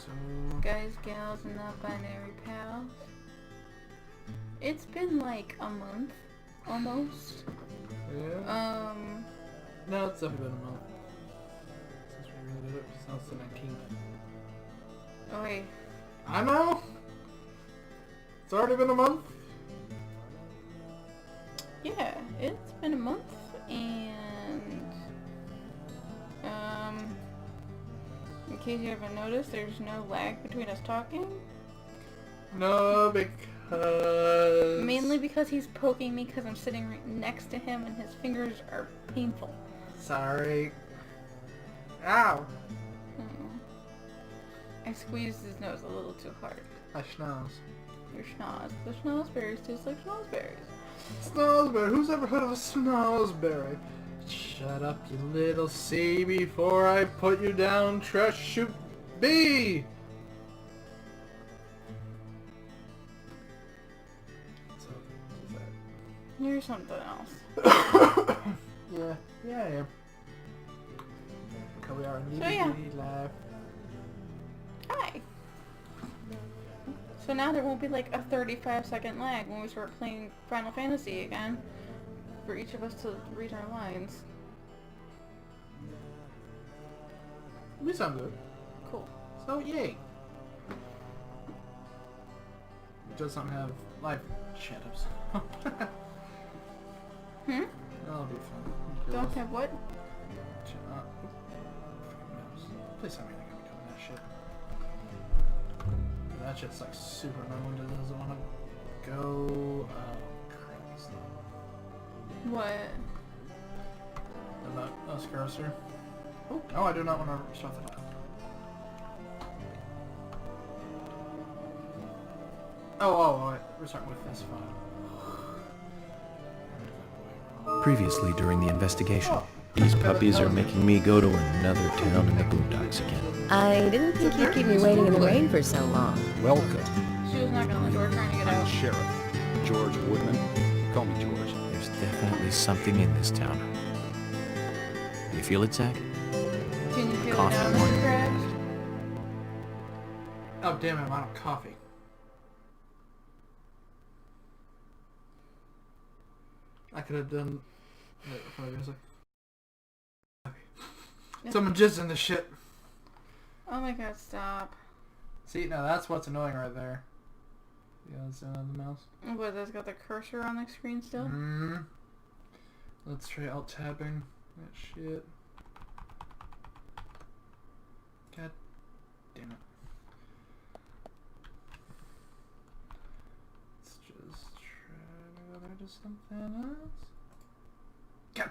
So... Guys, gals, and non-binary pals. It's been like a month, almost. Yeah? No, it's definitely been a month. Since we really did it. Since the 19th. Oh wait. I know! It's already been a month? Yeah, it's been a month, and in case you haven't noticed, there's no lag between us talking. No, because... Mainly because he's poking me because I'm sitting right next to him and his fingers are painful. Sorry. Ow! I squeezed his nose a little too hard. I schnoz. Your schnoz. The schnozberries taste like schnozberries. Snozberry. Who's ever heard of a snozberry? Shut up, you little C, before I put you down, trash chute B! So, what's that? You're something else. Yeah, I am. Because we are in So, yeah. live. Hi! So now there won't be like a 35-second lag when we start playing Final Fantasy again for each of us to read our lines. We sound good. Cool. So, yay. Just don't have live chat-ups. That'll be fun. Don't have what? Please tell me they're gonna be doing that shit. That shit's like super annoying. It doesn't want to go. Oh, Christ. What? About us cursor. Oh, no, I do not want to start the file. Oh, wait. We're starting with this file. Previously during the investigation. These puppies are making me go to another town in the boondocks again. I didn't think you'd keep me waiting in the rain for so long. Welcome. She was knocking on the door trying to get I'm the out. sheriff, George Woodman. Call me George. There's definitely something in this town. Do you feel it, Zach? Can you feel Coffee it now, morning. Mr. Krabs? Oh, damn it, I'm out of coffee. I could have done... Wait, what was it? Yeah. Someone jizzed in the shit. Oh my god, stop. See, now that's what's annoying right there. Yeah, that's the mouse. What, that's got the cursor on the screen still? Mm-hmm. Let's try alt-tabbing that shit. God damn it. Let's just try to go to something else. God.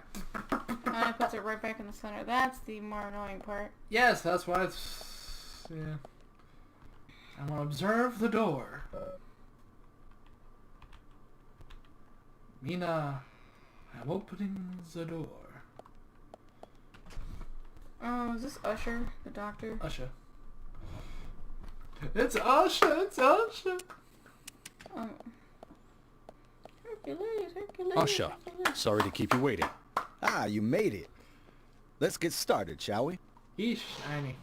And it puts it right back in the center. That's the more annoying part. Yes, that's why it's... Yeah. I want to observe the door. Mina, I'm opening the door. Oh, is this Usher, the doctor? Usher. It's Usher, it's Usher. Oh. Hercules. Usher, Hercules. sorry to keep you waiting. Ah, you made it. Let's get started, shall we? He's shiny.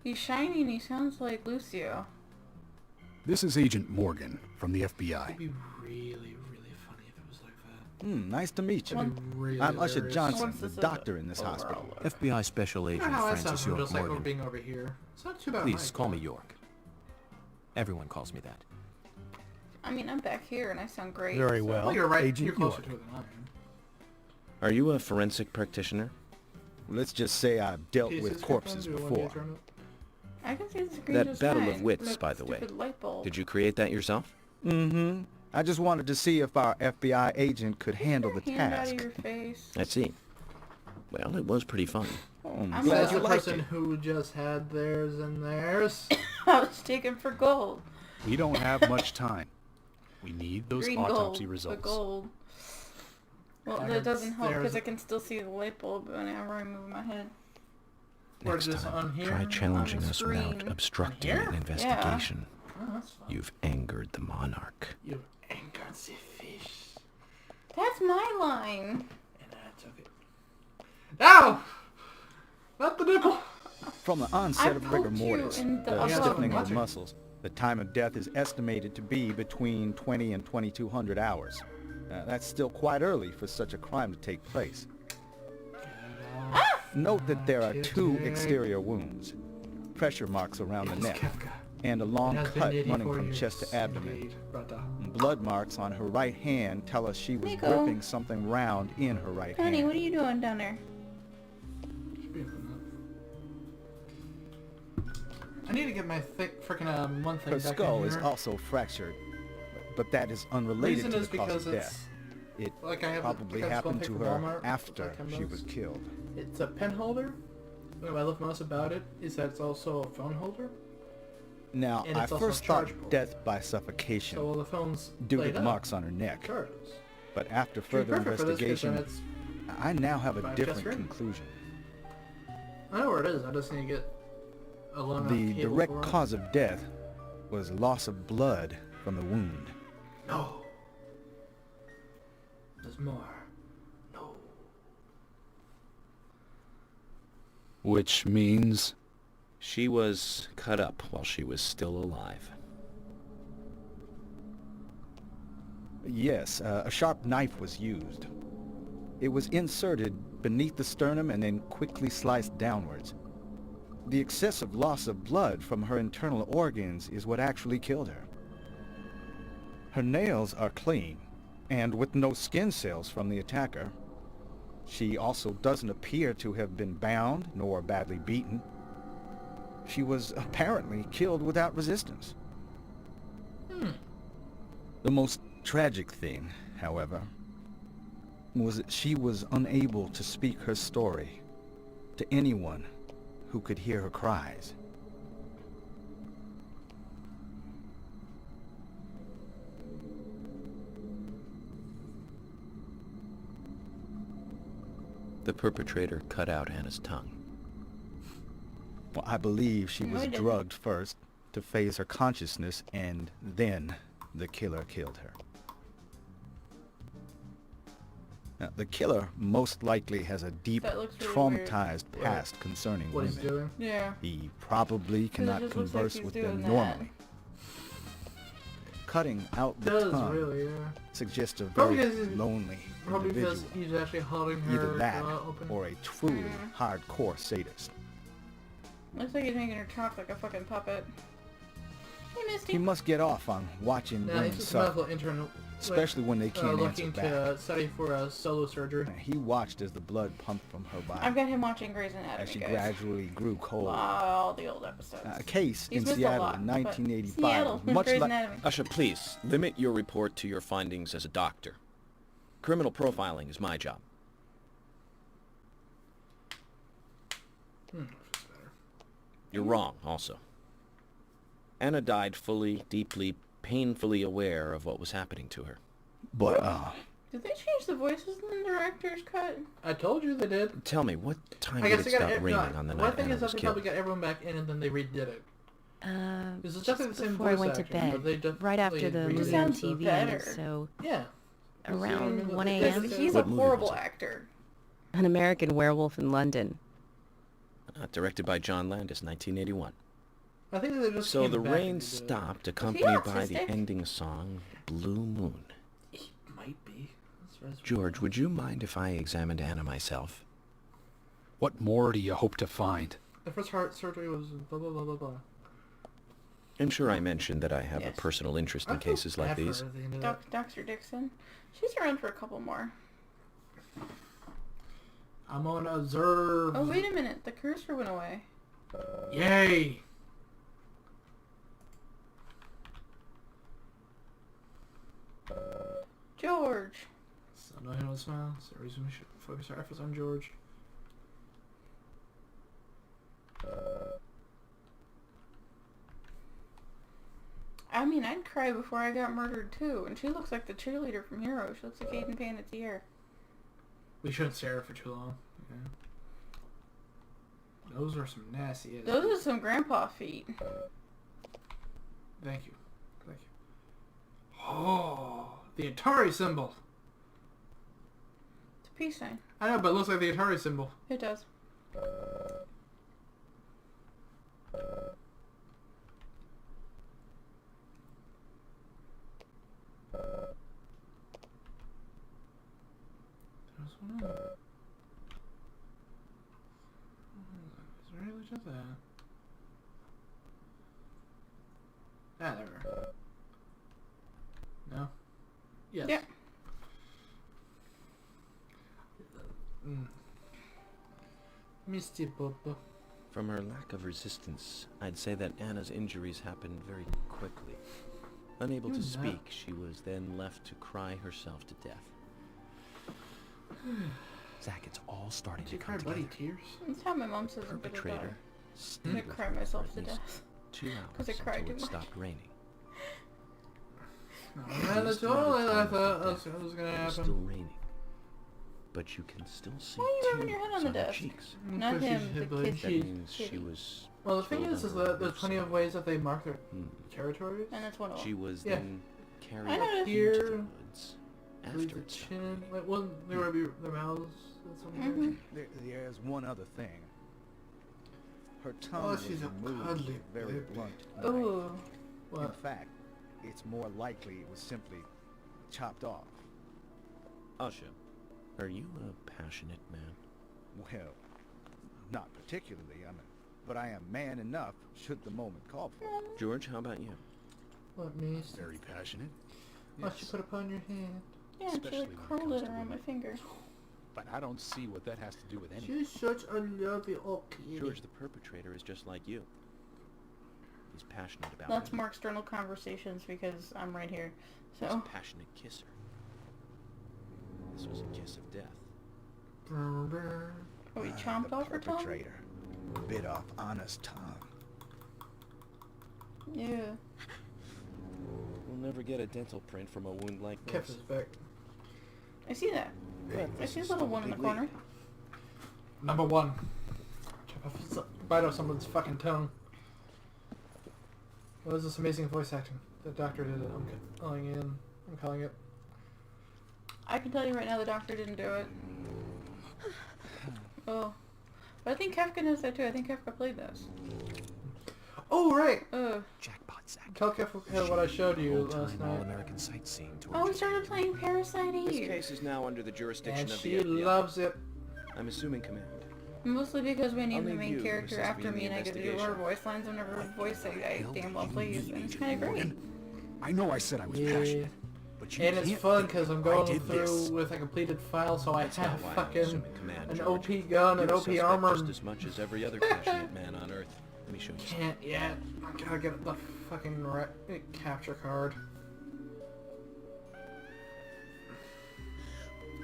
He's shiny and he sounds like Lucio. This is Agent Morgan from the FBI. It'd be really, really funny if it was like that. Nice to meet you. It'd be really I'm Usher hilarious. Johnson, Once the this is doctor in this over, hospital. I'll look. FBI Special I Agent don't know how that Francis sounds from York just like Morgan. being over here. It's not too bad. Please call me York. Everyone calls me that. I mean, I'm back here and I sound great. Very so- well. Well, you're right. Agent You're closer York. to it than I am. Are you a forensic practitioner? Let's just say I've dealt Pieces, with corpses do you want me to before. turn it? I can see the screen That just battle fine. of wits, That by the way. stupid light bulb. Did you create that yourself? Mm-hmm. I just wanted to see if our FBI agent could handle the Hand out of task. your face. I see. Well, it was pretty fun. I'm glad Says you the liked person it. who just had theirs and theirs. I was taken for gold. We don't have much time. We need those Green autopsy gold. results. The gold. Well, I that heard doesn't help there's because a- I can still see the light bulb whenever I move my head. Or Next just time, on here. try challenging on the us without screen. obstructing Here? an investigation. Oh, that's fun. You've angered the monarch. You angered the fish. That's my line. And I took it. Ow! Not the nipple! From the onset of rigor poked you mortis, in the the above. stiffening of the Watching. muscles, the time of death is estimated to be between 20 and 2200 hours. That's still quite early for such a crime to take place. Note that there are 2 exterior wounds, pressure marks around the It is neck, Kefka. and a It long has been cut 84 running from years. chest to abdomen. Indeed, brother. Blood marks on her right hand tell us she was Nico. gripping something round in her right Honey, hand. what are you doing down there? Should be enough. I need to get my frickin' one thing Her back skull in is here. also fractured, but that is unrelated Reason to is the cause because of it's death. It like I have probably I got this one happened pick to from her Walmart, after like 10 she bucks. was killed. It's a pen holder. What I love most about it is that it's also a phone holder. Now, And I it's also first thought chargeable. death by suffocation So while the phone's due to laid the up, marks on her neck, charges. but after Which would be further perfect for this 'cause then investigation, it's I now have a by different just written. conclusion. I know where it is. I just need to get a long The enough cable direct for it. cause of death was loss of blood from the wound. No. There's more. No. Which means... She was cut up while she was still alive. Yes, a sharp knife was used. It was inserted beneath the sternum and then quickly sliced downwards. The excessive loss of blood from her internal organs is what actually killed her. Her nails are clean, and with no skin cells from the attacker. She also doesn't appear to have been bound nor badly beaten. She was apparently killed without resistance. The most tragic thing, however, was that she was unable to speak her story to anyone who could hear her cries. The perpetrator cut out Anna's tongue. Well, I believe she No, was I didn't. drugged first to phase her consciousness, and then the killer killed her. Now, the killer most likely has a deep, That looks really traumatized weird. past concerning What he's women. doing? Yeah. He probably it cannot just looks like converse he's with doing them that. normally. Cutting out the Does tongue really, yeah. suggests a Probably very because he's- lonely Probably because individual. he's actually holding her Either that open. or a truly hardcore sadist. Looks like he's making her talk like a fucking puppet. Hey, Misty. He must get off on watching Nah, women he's just a suffer, medical intern. especially when they can't answer looking back. to study for a solo surgery. He watched as the blood pumped from her body I've got him watching Grey's as Anatomy, she guys. gradually grew cold. All the old episodes. A case He's in missed a Seattle lot, in but 1985, Seattle, much Grey's like Anatomy. Usha, please, limit your report to your findings as a doctor. Criminal profiling is my job. Better. You're wrong, also. Anna died fully, deeply, painfully aware of what was happening to her. but Did they change the voices in the director's cut? I told you they did. Tell me, what time I did guess it they got stop raining on the one night thing Anna is that was they killed? probably got everyone back in and then they redid it. This is definitely the same before I voice went to acting, but they bed, right after the definitely Just movie on sounds TV, better. so Yeah. around 1 Because a.m. He's a What movie horrible was it? actor. An American Werewolf in London. Directed by John Landis, 1981. I think they just So came the back rain and did it. stopped, accompanied by the autistic? ending song, Blue Moon. He might be. That's George, would you mind if I examined Anna myself? What more do you hope to find? The first heart surgery was blah blah blah blah blah. I'm sure I mentioned that I have Yes. a personal interest I in feel cases like bad for these. her at the end of that. Dr. Dixon. She's around for a couple more. I'm on observe. Oh, wait a minute. The cursor went away. Yay! George. So no him with a smile. So reason we should focus our efforts on George. I mean, I'd cry before I got murdered, too. And she looks like the cheerleader from Hero. She looks like Aiden Panettiere. We shouldn't stare at her for too long. Okay. Those are some nasty ass. Those are some grandpa feet. Thank you. Thank you. Oh, the Atari symbol. It's a peace sign. I know, but it looks like the Atari symbol. It does. What's going on? Is there really just that? Ah, there we are. No? Yes. Yeah. Misty Papa. From her lack of resistance, I'd say that Anna's injuries happened very quickly. Unable to speak, she was then left to cry herself to death. Zach, it's all starting Did to you come cry bloody together. tears? That's how my mom says I'm gonna die. Perpetrator I'm stayed gonna with cry her for myself at to least death. 2 hours 'Cause I cried until too it much. stopped raining. Man, that's all I thought was gonna It was still happen. raining, but you can still see Why are you rubbing your tears head on the her desk? cheeks. Not Because him, she's the hit by kid. That cheese. means she Kitty. was. Well, the thing killed is under that there's plenty of ways that they mark their Hmm. territories. And that's one of She them. was Yeah. then carried I noticed. into the Here, woods Leads after the it stopped chin. raining. Like, well, they rub their mouths. That's what I'm Mhm. There's one other thing. Her tongue Oh, was she's a removed cuddly with a very baby. blunt knife. Ooh. In What? fact, it's more likely it was simply chopped off. Asha, are you a passionate man? Well, not particularly, but I am man enough should the moment call for it. George, how about you? What, me? Very passionate. Why don't you put it upon your hand? Yeah, and she Especially like when it curled comes it to around my women. finger. But I don't see what that has to do with anything. She's such a lovely old kitty. George, the perpetrator, is just like you. He's passionate about That's women. more external conversations because I'm right here. He's a So, passionate kisser. This was a kiss of death. Brr, brr. are we The chomped off her tongue? perpetrator bit off Anna's tongue. Yeah. We'll never get a dental print from a wound like Kept this. his back. I see that. Hey, I this see a is little one in the totally corner. Number one. Bite off someone's fucking tongue. What is this amazing voice acting? The doctor did it. I'm calling it. I can tell you right now the doctor didn't do it. Oh. But I think Kefka knows that too. I think Kefka played this. Oh, right! Jackpot, Zach. Tell Kefka what I showed you last Old-time night. All-American sightseeing tour. Oh, we started playing Parasite This Eve. case is now under the jurisdiction And of she the FBI. loves it. I'm assuming command. Mostly because we I'll named the leave main you to character assist after me me in and the I get to do investigation. her voice lines whenever her voice I damn well plays. And it's kind of great. I know I said I was Yeah. passionate, but you And it's can't fun think because I'm I going did through this. with a completed file, so I That's not have why I'm fucking assuming command, an George. OP gun, an You're a OP suspect armor. just as much as every other passionate man on Earth. Let me show you something. Can't yet. I gotta get the fucking capture card.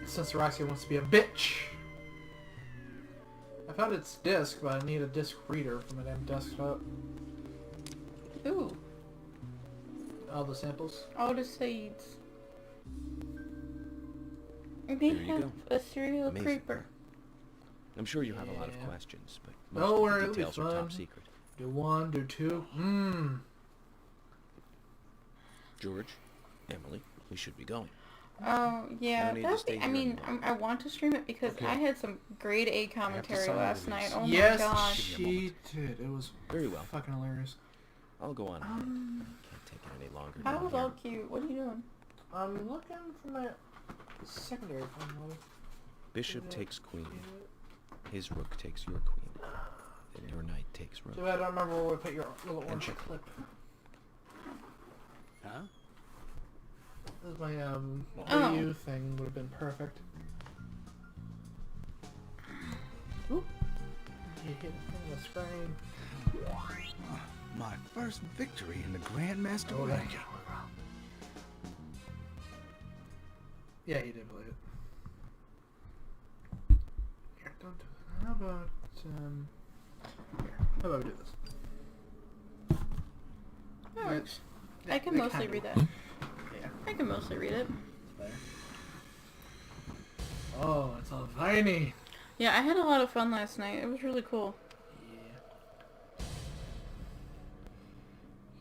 Since Roxy wants to be a bitch. I found its disc, but I need a disc reader for my damn desktop. Ooh. All the samples. All the seeds. They There you have go. a serial Amazing. creeper. I'm sure you have a lot of Yeah. questions, but Don't most worry, of it'll the be details are top fun. secret. Do one, do two. George, Emily, we should be going. Oh, yeah. don't need to That'd stay be, I here mean, anymore. I want to stream it because Okay. I had some grade A commentary sign last the night. release. Oh Yes, my gosh. she did. It was Very well. fucking hilarious. I'll go on. Can't take it any longer. That down was here. all cute. What are you doing? I'm looking for my secondary phone. Bishop takes queen. His rook takes your queen. Then your knight takes rook. Too bad I don't remember where we put your little orange check. clip. Huh? This is my Oh. Wii U thing would have been perfect. Oop. You hit it from the screen. My first victory in the Grandmaster Oh, rank. Yeah, you did play it. Here, don't do that. How about here, how about we do this? That works. Yeah, I can they mostly kinda- read that. Yeah. I can mostly read it. There. Oh, it's all tiny. Yeah, I had a lot of fun last night. It was really cool. Yeah.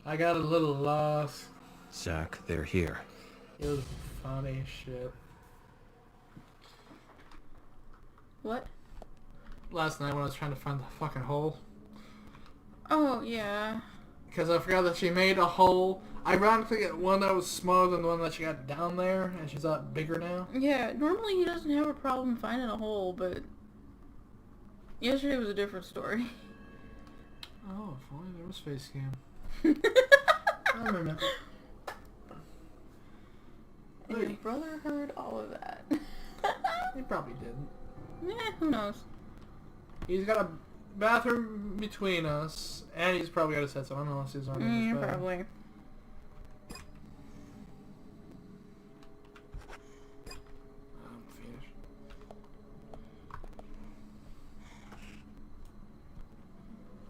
I got a little lost. Zach, they're here. It was funny as shit. What? Last night when I was trying to find the fucking hole. Oh, yeah. Because I forgot that she made a hole Ironically, one that was smaller than the one that she got down there, and she's a lot bigger now. Yeah, normally he doesn't have a problem finding a hole, but yesterday was a different story. Oh, if only there was face cam. I remember. And your brother heard all of that. He probably didn't. Who knows? He's got a bathroom between us, and he's probably got his headset on unless he's on his bed. Probably. I'm finished.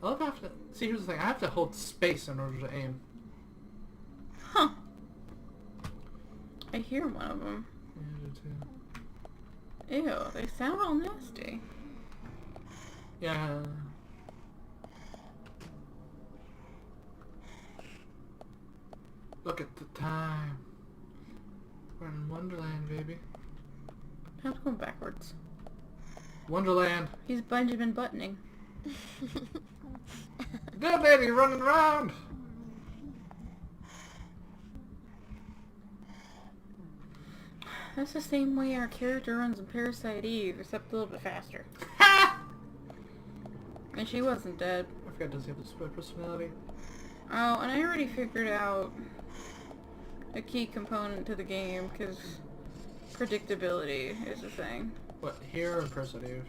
I love have to see. Here's the thing: I have to hold space in order to aim. Huh. I hear one of them. Yeah, I do too. Ew, they sound all nasty. Yeah. Look at the time. We're in Wonderland, baby. I'm going backwards. Wonderland. He's Benjamin Buttoning. Good lady running around. That's the same way our character runs in Parasite Eve, except a little bit faster. And she wasn't dead. I forgot, does he have a split personality? Oh, and I already figured out a key component to the game, because predictability is a thing. What, here or Parasite Eve?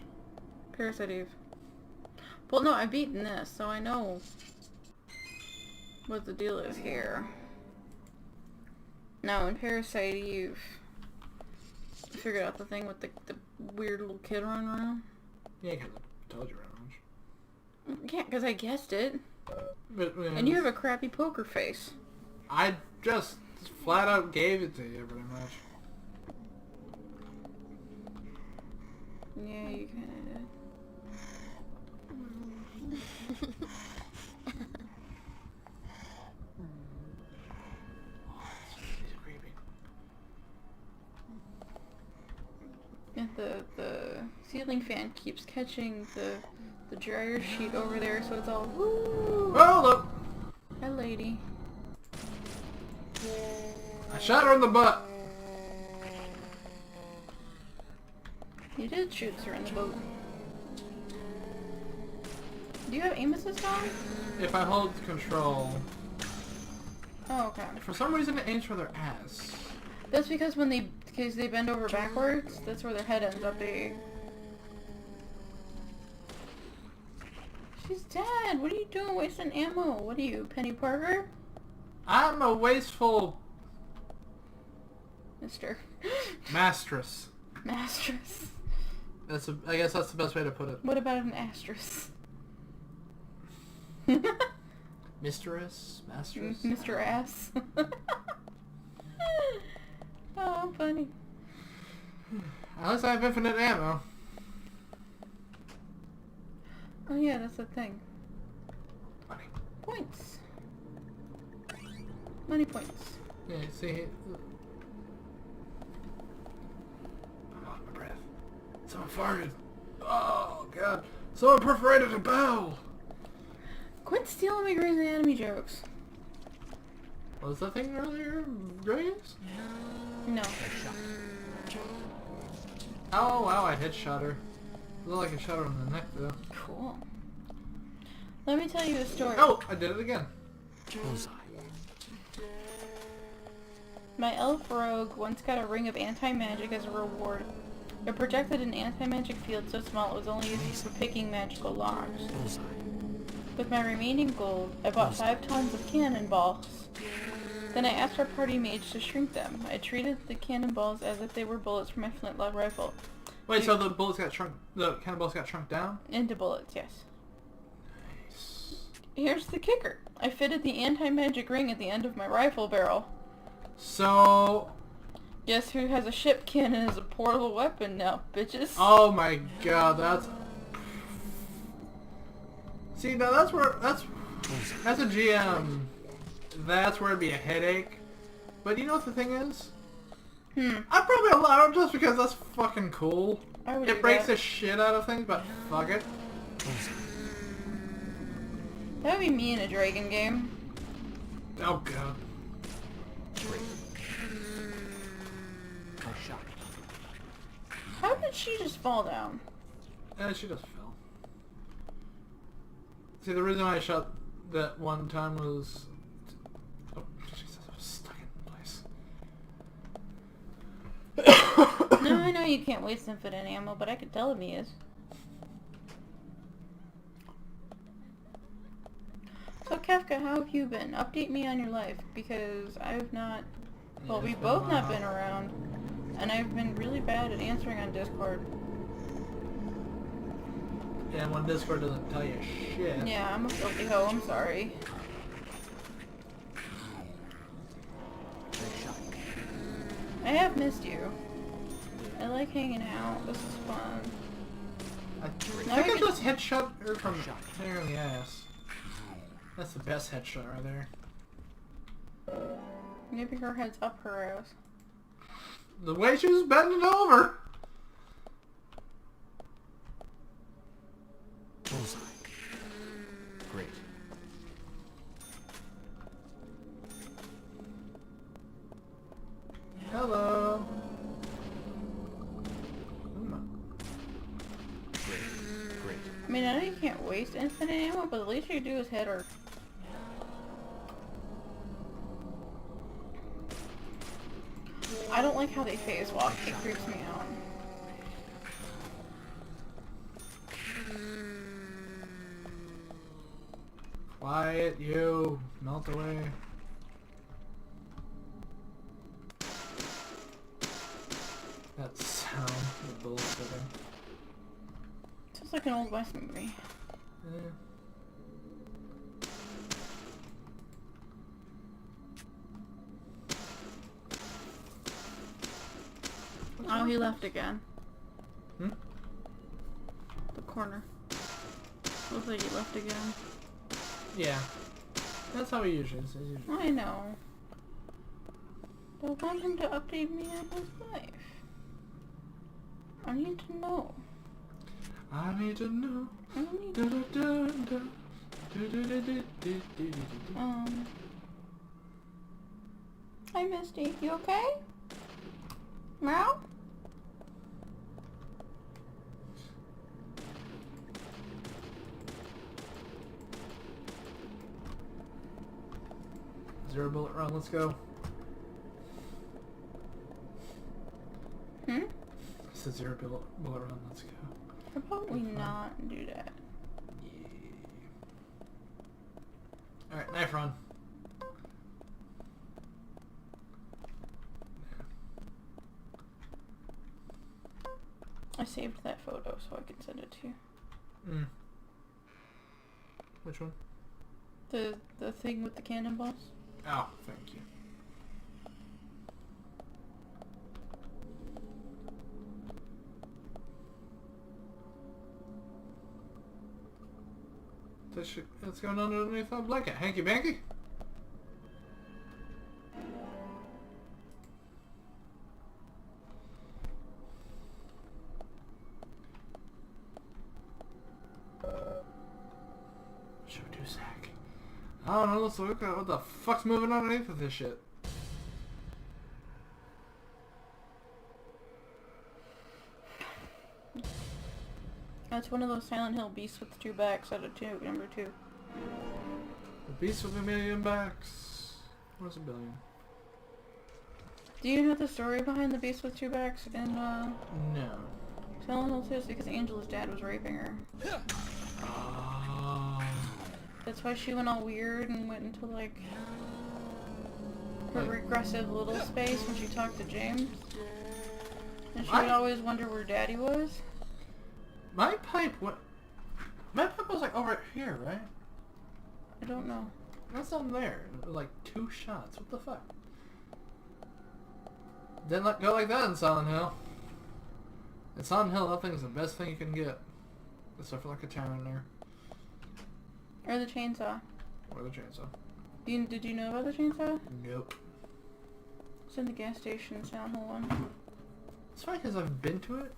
Parasite Eve. Well, no, I've beaten this, so I know what the deal is here. No, in Parasite Eve, I figured out the thing with the weird little kid running around. Yeah, because I told you around. Yeah, because I guessed it. But, And you have a crappy poker face. I just flat out gave it to you, pretty much. Yeah, you kind of did. And the ceiling fan keeps catching the dryer sheet over there, so it's all woo. Oh, look! Hi, lady. I shot her in the butt. You did shoot her in the boat. Do you have aim assist on? If I hold control, Oh, okay. for some reason it aims for their ass. That's because when they bend over backwards, that's where their head ends up being. She's dead. What are you doing wasting ammo? What are you, Penny Parker? I'm a wasteful Mister. mastress. Mastress. I guess that's the best way to put it. What about an asterisk? Mistress? Mastress? Mr. Ass. Oh, funny. Unless I have infinite ammo. Oh yeah, that's the thing. Money. Points. Money points. Yeah, see. I'm out of my breath. Someone farted. Oh, God. Someone perforated a bowel. Quit stealing my Grey's Anatomy jokes. What was that thing earlier, Graves? No. Oh, wow, I headshot her. It looked like I shot her in the neck, though. Cool. Let me tell you a story. Oh, I did it again. My elf rogue once got a ring of anti-magic as a reward. It projected an anti-magic field so small it was only used for picking magical locks. With my remaining gold, I bought 5 tons of cannonballs. Then I asked our party mage to shrink them. I treated the cannonballs as if they were bullets from my flintlock rifle. Wait, so the bullets got shrunk, the cannonballs got shrunk down? Into bullets, yes. Nice. Here's the kicker. I fitted the anti-magic ring at the end of my rifle barrel. So... Guess who has a ship cannon as a portable weapon now, bitches? Oh my God, that's... See, now that's where, that's a GM, that's where it'd be a headache. But you know what the thing is? I'd probably allow it just because that's fucking cool. I would It do breaks that. the shit out of things, but fuck it. That would be me in a dragon game. Oh God. Nice shot. How did she just fall down? She just fell. See, the reason I shot that one time was... Oh, Jesus, I was stuck in place. No, I know you can't waste infinite ammo, but I could tell him he is. So Kefka, how have you been? Update me on your life, because I've not... Well, Yeah, we've it's been a both not while. been around, and I've been really bad at answering on Discord. Yeah, when Discord doesn't tell you shit. Yeah, I'm a filthy hoe, I'm sorry. Nice shot. I have missed you. I like hanging out, this is fun. I Now think we I can- just headshot her from there in the ass. That's the best headshot right there. Maybe her head's up her ass. The way she was bending over! Bullseye. Great. Hello. Great. I mean, I know you can't waste infinite ammo, but the least you can do is hit her. I don't like how they phase walk. It creeps me out. Quiet, you. Melt away. That sound, the bullets hitting. Sounds like an old West movie. Yeah. Oh, he left again. Hmm? The corner. Looks like he left again. Yeah. That's how he usually is. I know. I want him to update me on his life. I need to know. I need to know. I need Da, to... da, da, da. Do, do, do, do, do, do, do. Hi, Misty. You okay? Meow? Zero bullet run, let's go. Hmm? It's a zero bullet run, let's go. How about we not do that? Alright, knife run. I saved that photo so I can send it to you. Mm. Which one? The thing with the cannonballs? Oh, thank you. It's going underneath that blanket. Hanky Banky? Sack. I don't know, let's look at what the fuck's moving underneath of this shit. That's one of those Silent Hill beasts with two backs out of number 2. The beast with a million backs. What's a billion? Do you know the story behind the beast with two backs in No. Silent Hill 2? It's because Angela's dad was raping her. Oh. That's why she went all weird and went into like her regressive little space when she talked to James. And she would always wonder where Daddy was. My pipe was like over here, right? I don't know. That's not there. Like 2 shots. What the fuck? Didn't let go like that in Silent Hill. In Silent Hill, that thing's the best thing you can get. Except for like a town in there. Or the chainsaw. Or the chainsaw. Did you know about the chainsaw? Nope. It's in the gas station in Silent Hill 1. It's funny because I've been to it.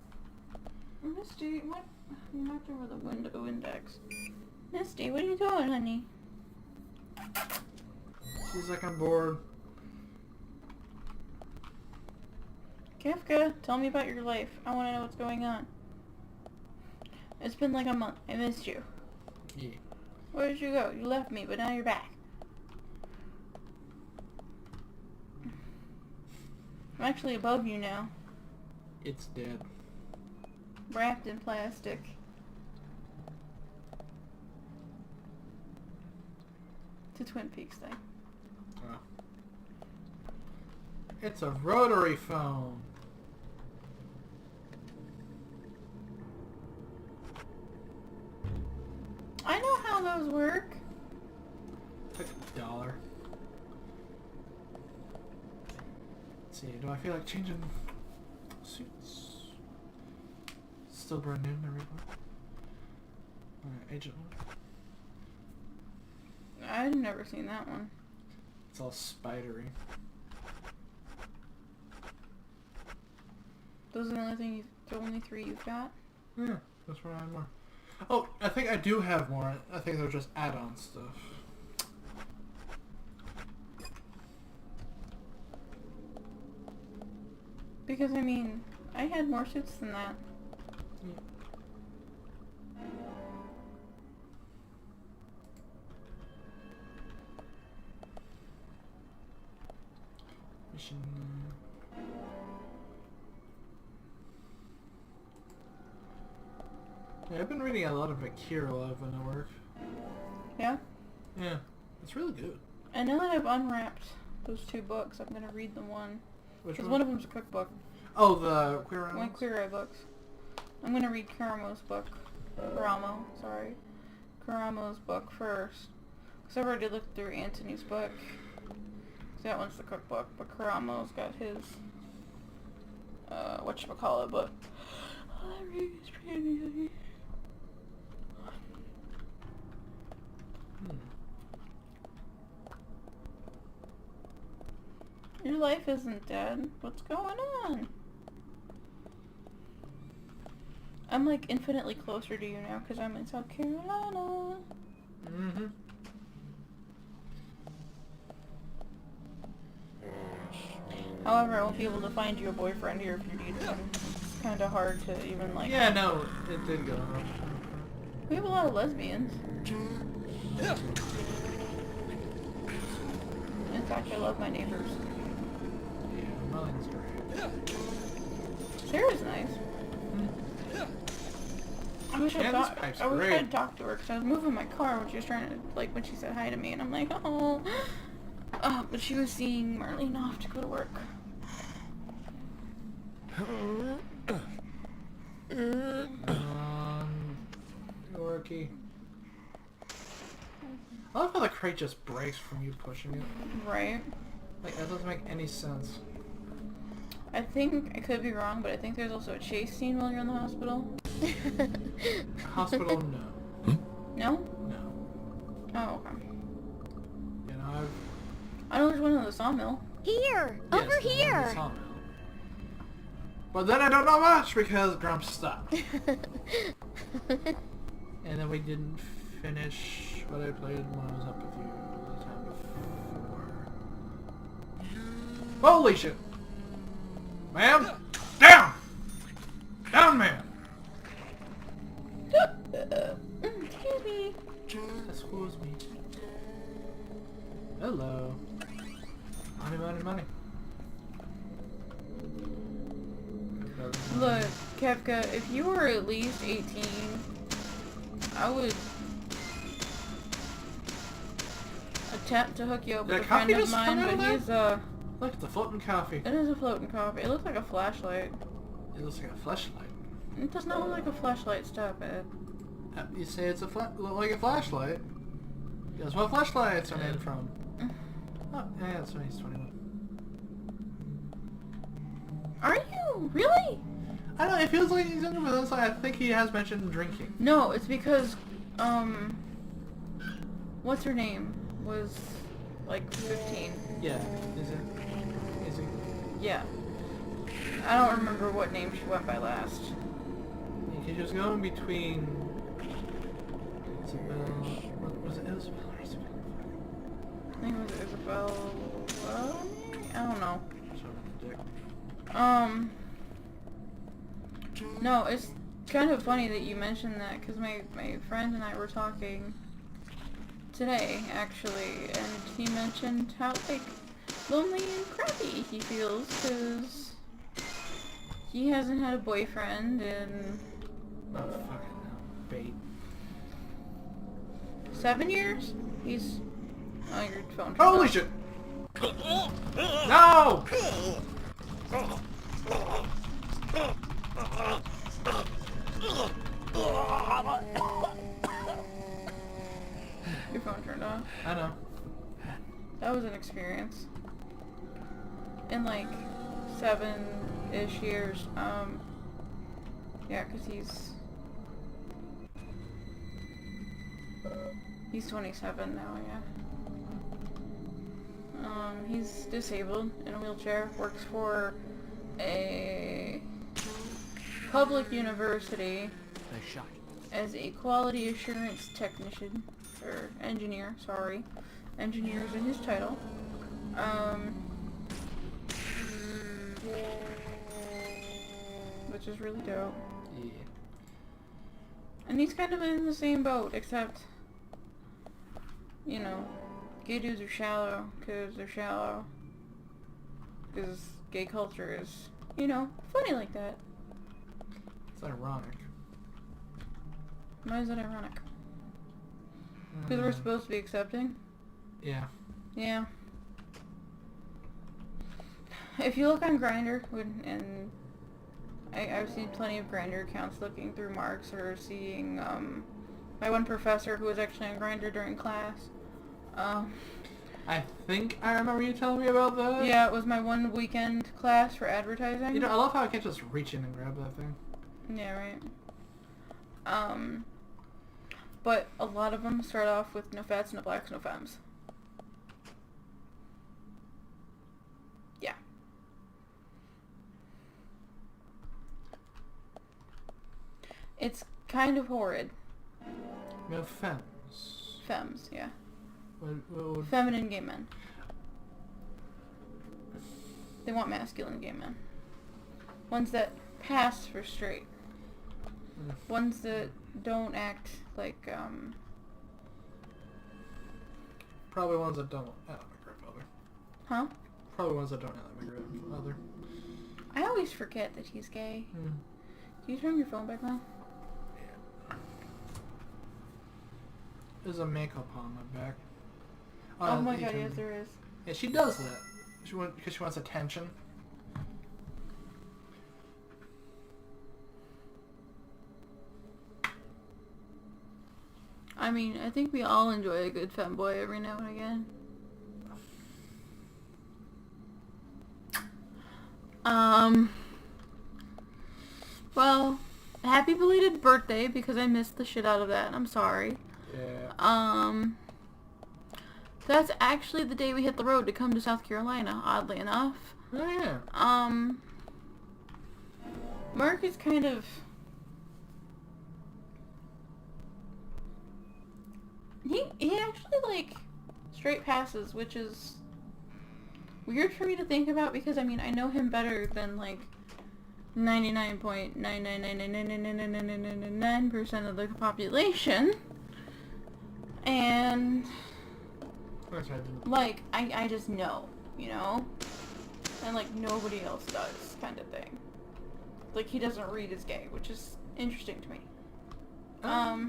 Misty, what? You knocked over the window index. Misty, what are you doing, honey? She's like, I'm bored. Kafka, tell me about your life. I want to know what's going on. It's been like a month. I missed you. Yeah. Where did you go? You left me, but now you're back. I'm actually above you now. It's dead. Wrapped in plastic. It's a Twin Peaks thing. Oh. It's a rotary phone. I know how those work. It's like $1. Let's see, do I feel like changing suits? Still brand new, everybody. Alright, Agent 1. I've never seen that one. It's all spidery. Those are the only three you've got? Yeah, that's where I have more. Oh, I think I do have more. I think they're just add-on stuff. Because, I mean, I had more suits than that. Yeah. Mission. Yeah, I've been reading a lot of Akira Love when I work. Yeah? Yeah, it's really good. And now that I've unwrapped those 2 books, I'm gonna read the one. Which Because one? one of them's a cookbook. Oh, the Queer Eye My ones? Queer Eye books. I'm gonna read Karamo's book. Karamo's book first. Because I've already looked through Anthony's book. 'Cause that one's the cookbook, but Karamo's got his, whatchamacallit book. Your life isn't dead. What's going on? I'm like infinitely closer to you now because I'm in South Carolina. Mm-hmm. However, I won't be able to find you a boyfriend here if you need one. It's kind of hard to even like... Yeah, no, it did go off. We have a lot of lesbians. In fact, I love my neighbors. Yeah, Merlin's great. Sarah's nice. I wish Yeah, this pipe's I wish great. I'd talked to her because I was moving my car when she was trying to, like, when she said hi to me, and I'm like, oh. But she was seeing Marlene off to go to work. Yorkie. I love how the crate just breaks from you pushing it. Right. Like, that doesn't make any sense. I think, I could be wrong, but I think there's also a chase scene while you're in the hospital. Hospital, no. No? No. Oh, okay. You know, I know there's one in the sawmill. Here! Yes, Over the one in the here! sawmill. But then I don't know much because Grumps stopped. And then we didn't finish what I played when I was up with you the time before. Holy shit! Ma'am! Down! Down, ma'am! Excuse me. Excuse me. Hello. Money, money, money. Look, Kefka, if you were at least 18, I would attempt to hook you up Did with a a coffee friend of just come mine, out of but that? he's, Look, it's a floating coffee. it is a floating coffee. It looks like a flashlight. It looks like a flashlight. It does not look like a flashlight, stop it. You say it's look like a flashlight. Guess what flashlights are made from? Oh, yeah, that's when he's 21. Are you? Really? I don't know, it feels like he's younger, but that's like, I think he has mentioned drinking. No, it's because, what's her name? Was, like, 15. Yeah, is it? Is he? Yeah. I don't remember what name she went by last. You can just go in between Isabel... What was it? Isabel or Isabel? I think it was Isabel... I don't know. Sorry, dick. No, it's kind of funny that you mentioned that, because my friend and I were talking today, actually, and he mentioned how, like, lonely and crappy he feels, because he hasn't had a boyfriend in... Oh, fucking bait. 7 years? He's... Oh, your phone turned Holy off. shit! No! Your phone turned off. I know. That was an experience. In like 7-ish years. Yeah, because he's 27 now, yeah. He's disabled, in a wheelchair, works for a public university as a quality assurance technician, or engineer, sorry. Engineer is in his title. Which is really dope. Yeah. And he's kind of in the same boat, except, you know, gay dudes are shallow, because they're shallow. Because gay culture is, you know, funny like that. It's ironic. Why is that ironic? Because we're supposed to be accepting? Yeah. Yeah. If you look on Grindr, and I've seen plenty of Grindr accounts looking through marks, or seeing, my one professor who was actually on Grindr during class. I think I remember you telling me about that. Yeah, it was my one weekend class for advertising. You know, I love how I can't just reach in and grab that thing. Yeah, right. But a lot of them start off with no fats, no blacks, no femmes. Yeah. It's kind of horrid. No femmes. Femmes, yeah. What would... Feminine gay men. They want masculine gay men. Ones that pass for straight. Ones that don't act like, Probably ones that don't act like my grandfather. Huh? Probably ones that don't act like my grandfather. I always forget that he's gay. Hmm. Can you turn your phone back on? There's a makeup on my back. Oh my you god, can- yes there is. Yeah, she does that. Because she wants attention. I mean, I think we all enjoy a good femboy every now and again. Well, happy belated birthday, because I missed the shit out of that. I'm sorry. Yeah. That's actually the day we hit the road to come to South Carolina, oddly enough. Oh, yeah. Mark is kind of... He actually, like, straight passes, which is weird for me to think about, because, I mean, I know him better than, like, 99.999999999% of the population. And, like, I just know, you know? And, like, nobody else does, kind of thing. Like, he doesn't read as gay, which is interesting to me. Yeah,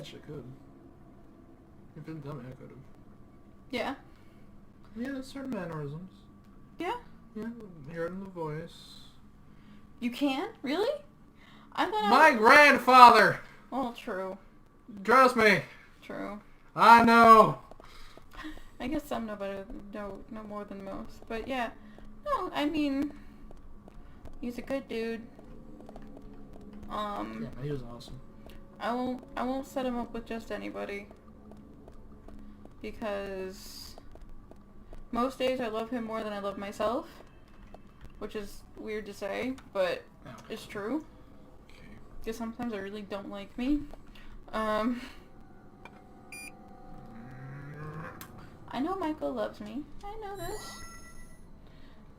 she could. If you didn't tell me, I could have. Yeah. Yeah, there's certain mannerisms. Yeah. Yeah, hear it in the voice. You can? Really? I thought My grandfather! Well, true. Trust me! True. I know! I guess some know better, know more than most. But yeah. No, I mean... He's a good dude. Yeah, he was awesome. I won't set him up with just anybody. Because... most days I love him more than I love myself. Which is weird to say, but it's true. Okay. Because sometimes I really don't like me. I know Michael loves me. I know this.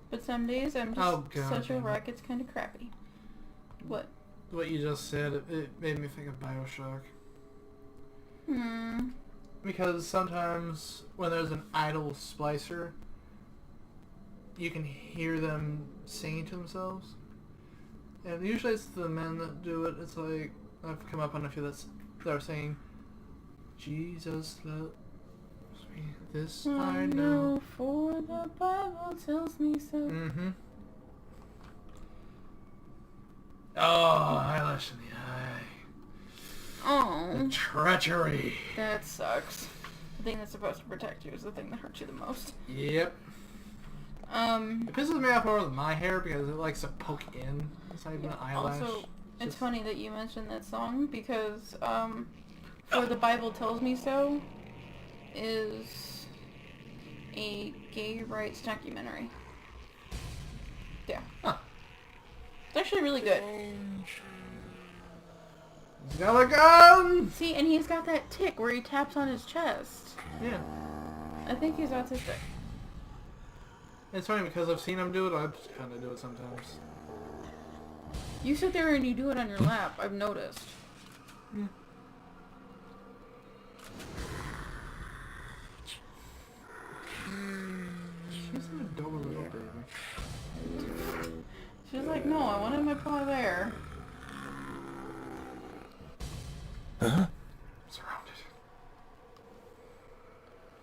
But some days I'm just Oh, God, such a damn it. wreck, it's kind of crappy. What? What you just said, it made me think of Bioshock. Because sometimes when there's an idle splicer, you can hear them singing to themselves. And usually it's the men that do it. It's like, I've come up on a few that are saying, Jesus loves me, this I know. For the Bible tells me so. Mm-hmm. Oh, eyelash in the eye. Oh. The treachery. That sucks. The thing that's supposed to protect you is the thing that hurts you the most. Yep. It pisses me off more than my hair because it likes to poke in. It's not even an eyelash. Also, it's funny that you mentioned that song because, For the Bible Tells Me So is a gay rights documentary. Yeah. Huh. It's actually really good. He's got a gun! See, and he's got that tick where he taps on his chest. Yeah. I think he's autistic. It's funny because I've seen him do it, I just kind of do it sometimes. You sit there and you do it on your lap, I've noticed. Yeah. She's an adorable little baby. She's like, no, I wanted my paw there. Surrounded.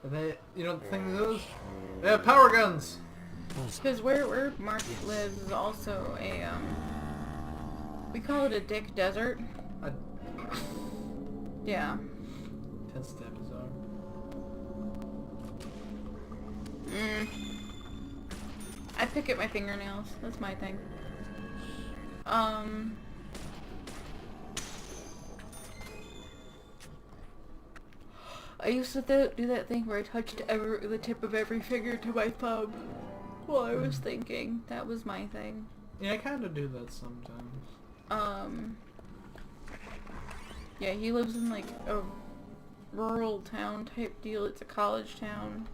And they, you know what the thing is? They have power guns! Because where Mark lives is also a, we call it a dick desert. Yeah. 10-step is on. I pick at my fingernails. That's my thing. I used to do that thing where I touched the tip of every finger to my thumb while I was thinking. That was my thing. Yeah, I kind of do that sometimes. Yeah, he lives in like a rural town type deal. It's a college town.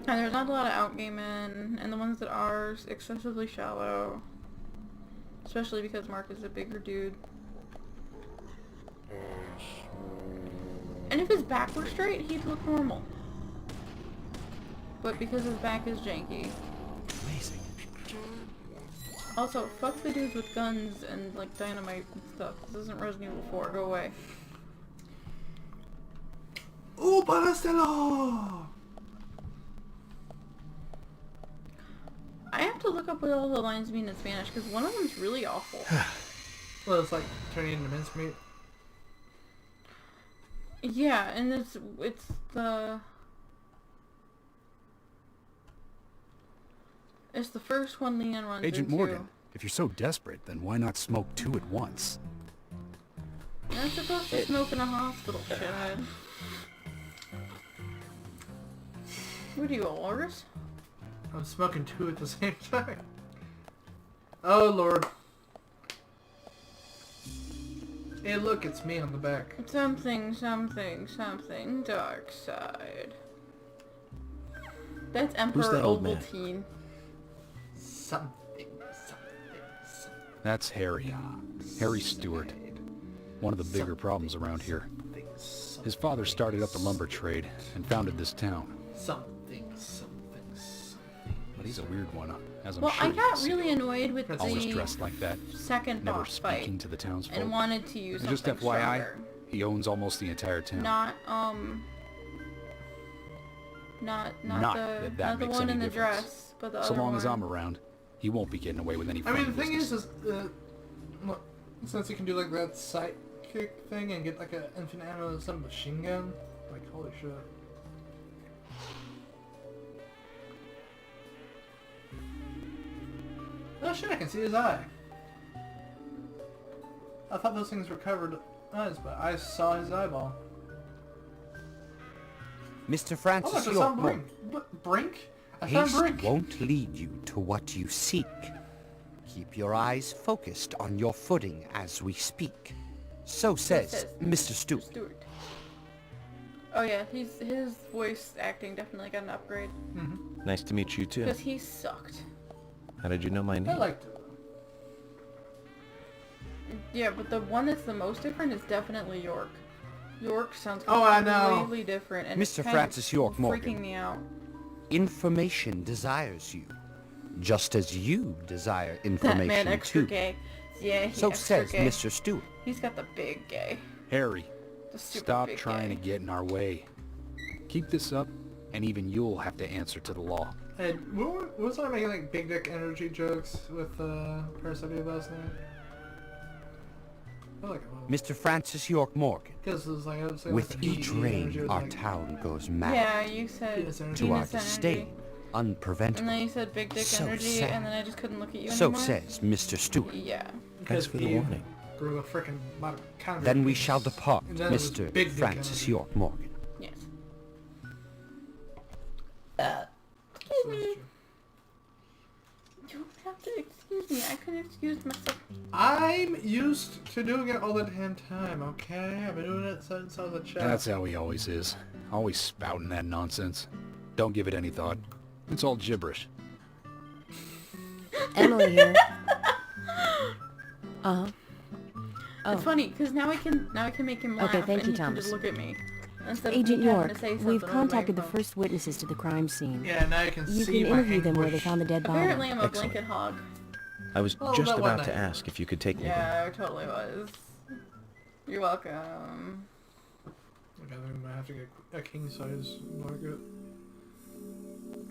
And there's not a lot of out-gay men, and the ones that are excessively shallow. Especially because Mark is a bigger dude. And if his back were straight, he'd look normal. But because his back is janky. Amazing. Also, fuck the dudes with guns and like dynamite and stuff. This isn't Resident Evil 4. Go away. Ooh, Balastelo! I have to look up what all the lines mean in Spanish because one of them's really awful. Well, it's like turning into mincemeat. Yeah, and it's the first one Leon runs Agent into. Morgan, if you're so desperate, then why not smoke two at once? You're not supposed to smoke in a hospital, shithead. What are you, a walrus? I'm smoking two at the same time. Oh, Lord. Hey, look, it's me on the back. Something, something, something, dark side. That's Emperor that old man? Ovaltine. Something. That's Harry. Harry Stewart. One of the bigger problems around here. His father started up the lumber trade and founded this town. Something. But he's a weird one, as I'm Well, sure I you got can see. really annoyed with Always the dressed like that, second never boss fight speaking to the townsfolk. and wanted to use And just something FYI, stronger. he owns almost the entire town. Not Not the that not the makes one any in the difference. dress, but the So other long one. as I'm around, he won't be getting away with any I mean, funny the thing business. well, since you can do like that sight kick thing and get like an infinite ammo submachine gun, like holy shit. Oh shit, I can see his eye. I thought those things were covered eyes, but I saw his eyeball. Mr. Oh, Francis look, I York, found Brink. Brink? I found haste Brink. won't lead you to what you seek. Keep your eyes focused on your footing as we speak. So says Mr. Stewart. Oh yeah, his voice acting definitely got an upgrade. Mm-hmm. Nice to meet you too. Because he sucked. How did you know my I name? liked it. Yeah, but the one that's the most different is definitely York. York sounds Oh, I know. completely different, and Mr. it's kind Francis of York Morgan. freaking me out. Information desires you, just as you desire That information man extra too. gay. Yeah, he's So extra says gay. Mr. Stewart. He's got the big gay. Harry, The super stop big trying gay. to get in our way. Keep this up, and even you'll have to answer to the law. Hey, what was I making like big dick energy jokes with Parasite last night? I feel like it was. Mr. Francis York Morgan. Because it was like I was saying With like, the each energy rain, was our like, town goes mad. Yeah, you said Penis energy. To our penis energy. disdain, And unpreventable. then you said big dick So energy, sad. and then I just couldn't look at you So anymore. says Mr. Stewart. Yeah. Thanks because for the Eve warning. grew a frickin' kind of Then we penis. shall depart, And then it was Mr. big dick Francis energy. York Morgan. Yes. So Excuse that's me. true. You don't have to excuse me. I can excuse myself. I'm used to doing it all the damn time, okay? I've been doing it since I was a child. That's how he always is. Always spouting that nonsense. Don't give it any thought. It's all gibberish. Emily here. Uh-huh. Oh. It's funny because now I can make him laugh. Okay, thank and you, he can Thomas. just look at me instead of Agent me having York, to say something we've over contacted the microphone. first witnesses to the crime scene. Yeah, now you can You see can my interview them where they anguish. found the dead body. Apparently, I'm a Excellent. blanket hog. I was Oh, just that one about to night. ask if you could take me there. Yeah, I totally was. You're welcome. Okay, I think I might have to get a king size blanket.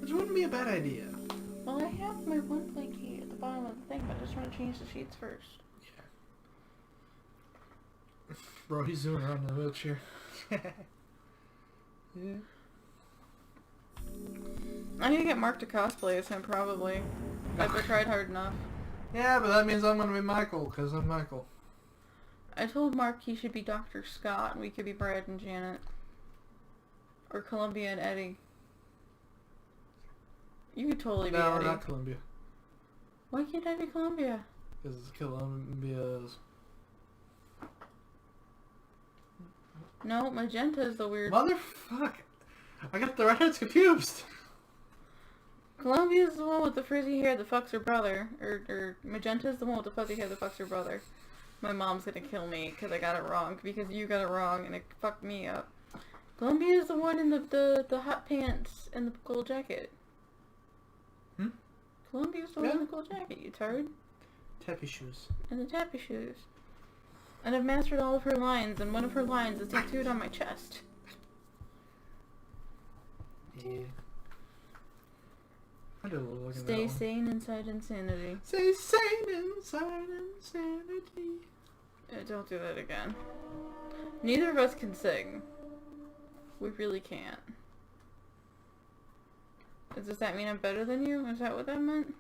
Which wouldn't be a bad idea. Well, I have my one blanket at the bottom of the thing, but I just want to change the sheets first. Bro, he's zooming around in the wheelchair. Yeah. I need to get Mark to cosplay as him, probably. I've tried hard enough. Yeah, but that means I'm gonna be Michael, because I'm Michael. I told Mark he should be Dr. Scott, and we could be Brad and Janet. Or Columbia and Eddie. You could totally be No, we're Eddie. not Columbia. Why can't I be Columbia? Because Columbia's... No, Magenta is the weird... Motherfuck! I got the redheads confused! Columbia's the one with the frizzy hair that fucks her brother. Or Magenta's the one with the fuzzy hair that fucks her brother. My mom's gonna kill me because I got it wrong. Because you got it wrong and it fucked me up. Columbia's the one in the hot pants and the gold jacket. Hmm? Columbia's the one in the gold jacket, you turd. Tappy shoes. And the tappy shoes. And I've mastered all of her lines, and one of her lines is tattooed on my chest. Yeah. I did a little look at that Stay one. sane inside insanity. Stay sane inside insanity. Don't do that again. Neither of us can sing. We really can't. Does that mean I'm better than you? Is that what that meant?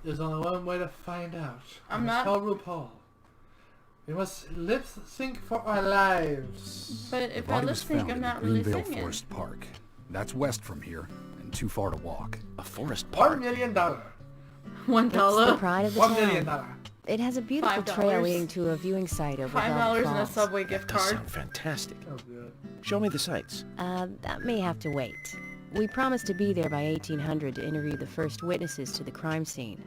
There's only one way to find out. I'm It's not- called RuPaul. We must lip sync for our lives. But The if I body lip was sync, found I'm in not the really Greenvale singing. Forest Park. That's west from here, and too far to walk. A forest $1 park? million. $1. It's the pride of the $1 million. town. It has a beautiful $5. trail leading to a viewing site over $5 Velvet and a Falls. Subway gift That does card. sound fantastic. Oh, good. Show me the sights. That may have to wait. We promised to be there by 1800 to interview the first witnesses to the crime scene.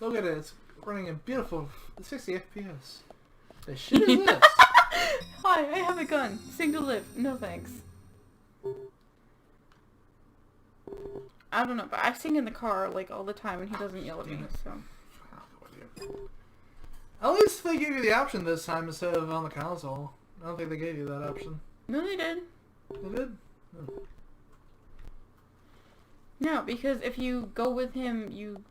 Look at it. It's running in beautiful 60 FPS. The shit is this? Hi, I have a gun. Sing to live. No thanks. I don't know, but I sing in the car like all the time and he doesn't yell at me, so. At least they gave you the option this time instead of on the console. I don't think they gave you that option. No, they did. They did? Oh. No, because if you go with him, you...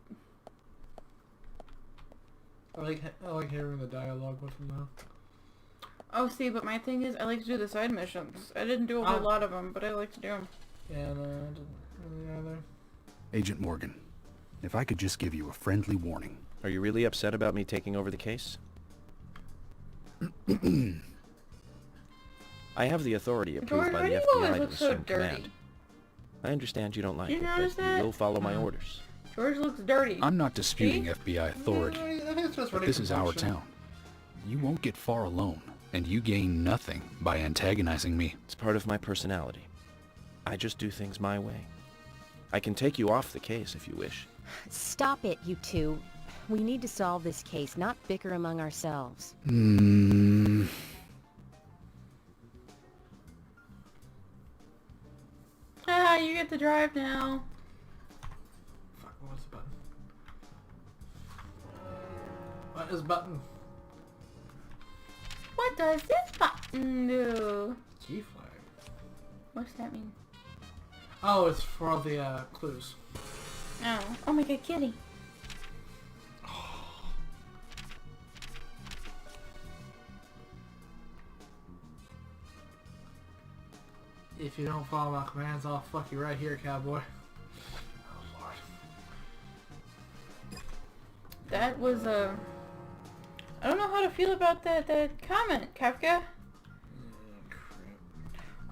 I like hearing the dialogue with them though. Oh, see, but my thing is, I like to do the side missions. I didn't do a whole lot of them, but I like to do them. Yeah, no, I didn't really either. Agent Morgan, if I could just give you a friendly warning. Are you really upset about me taking over the case? I have the authority approved Jordan, by why the do you always FBI to look so assume dirty? command. I understand you don't like You it, notice but that? you will follow my orders. George looks dirty. I'm not disputing See? FBI authority, I think it's just but ready this for is our function. town. You won't get far alone, and you gain nothing by antagonizing me. It's part of my personality. I just do things my way. I can take you off the case if you wish. Stop it, you two. We need to solve this case, not bicker among ourselves. Ah, you get to drive now. Fuck, what was the button? What is button? What does this button do? G flag. What's that mean? Oh, it's for the clues. Oh. Oh my god, kitty. If you don't follow my commands, I'll fuck you right here, cowboy. Oh lord. That was a... I don't know how to feel about that comment, Kafka. Crap.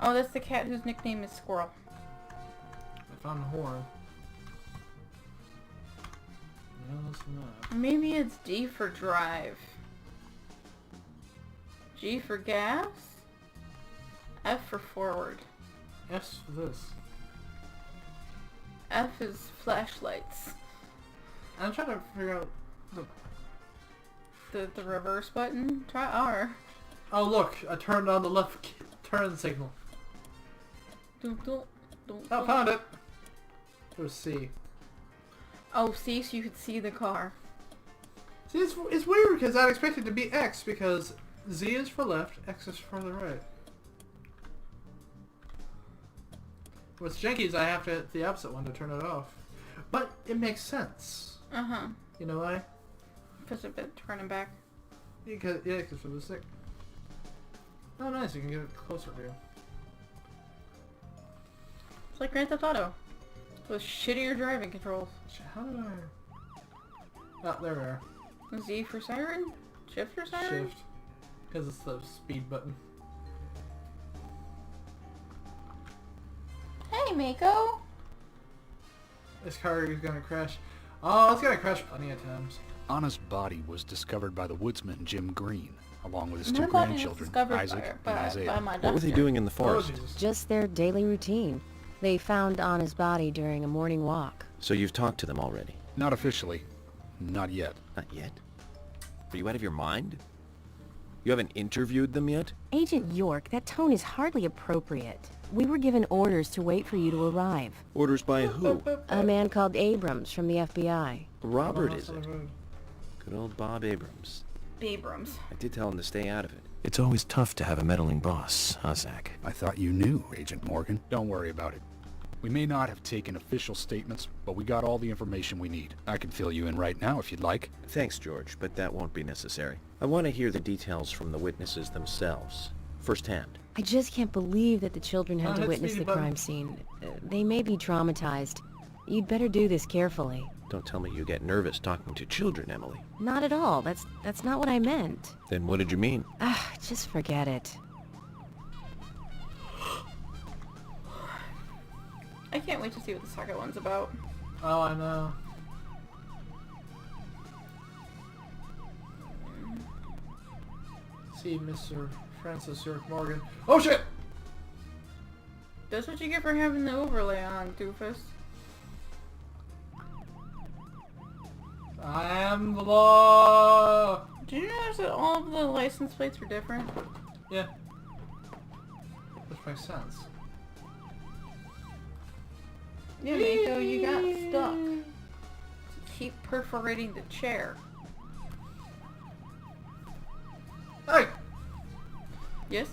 Oh, that's the cat whose nickname is Squirrel. I found a horn. No, it's not. Maybe it's D for drive. G for gas. F for forward. Yes for this. F is flashlights. I'm trying to figure out the... The reverse button. Try R. Oh look, I turned on the left turn signal. Dun, dun, dun, Oh, dun. found it. It was C. Oh, see, so you could see the car. See, it's weird because I'd expect it to be X because Z is for left, X is for the right. What's janky is I have to hit the opposite one to turn it off. But it makes sense. Uh-huh. You know why? Push a bit, turning back. Because it was sick. Oh nice, you can get it closer to you. It's like Grand Theft Auto. With shittier driving controls. How did I... Oh, there we are. Z for siren? Shift for siren? Shift. Because it's the speed button. Hey, Mako! This car is gonna crash. Oh, it's gonna crash plenty of times. Anna's body was discovered by the woodsman Jim Green, along with his My two body was grandchildren, discovered Isaac by and Isaiah. my What were they doctor. doing in the Oh, forest? Jesus. Just their daily routine. They found Anna's body during a morning walk. So you've talked to them already? Not officially. Not yet. Not yet? Are you out of your mind? You haven't interviewed them yet? Agent York, that tone is hardly appropriate. We were given orders to wait for you to arrive. Orders by who? A man called Abrams from the FBI. Robert, Oh, is that's it? not good. Good old Bob Abrams. Abrams. I did tell him to stay out of it. It's always tough to have a meddling boss, huh, Zach? I thought you knew, Agent Morgan. Don't worry about it. We may not have taken official statements, but we got all the information we need. I can fill you in right now if you'd like. Thanks, George, but that won't be necessary. I want to hear the details from the witnesses themselves, firsthand. I just can't believe that the children had to hit witness speedy the button. crime scene. They may be traumatized. You'd better do this carefully. Don't tell me you get nervous talking to children, Emily. Not at all. That's not what I meant. Then what did you mean? Ah, just forget it. I can't wait to see what the second one's about. Oh, I know. See, Mr. Francis York Morgan. Oh shit! That's what you get for having the overlay on, doofus. I am the law! Did you notice that all of the license plates were different? Yeah. Which makes sense. Yeah, Mako, you got stuck. Keep perforating the chair. Hey! Yes?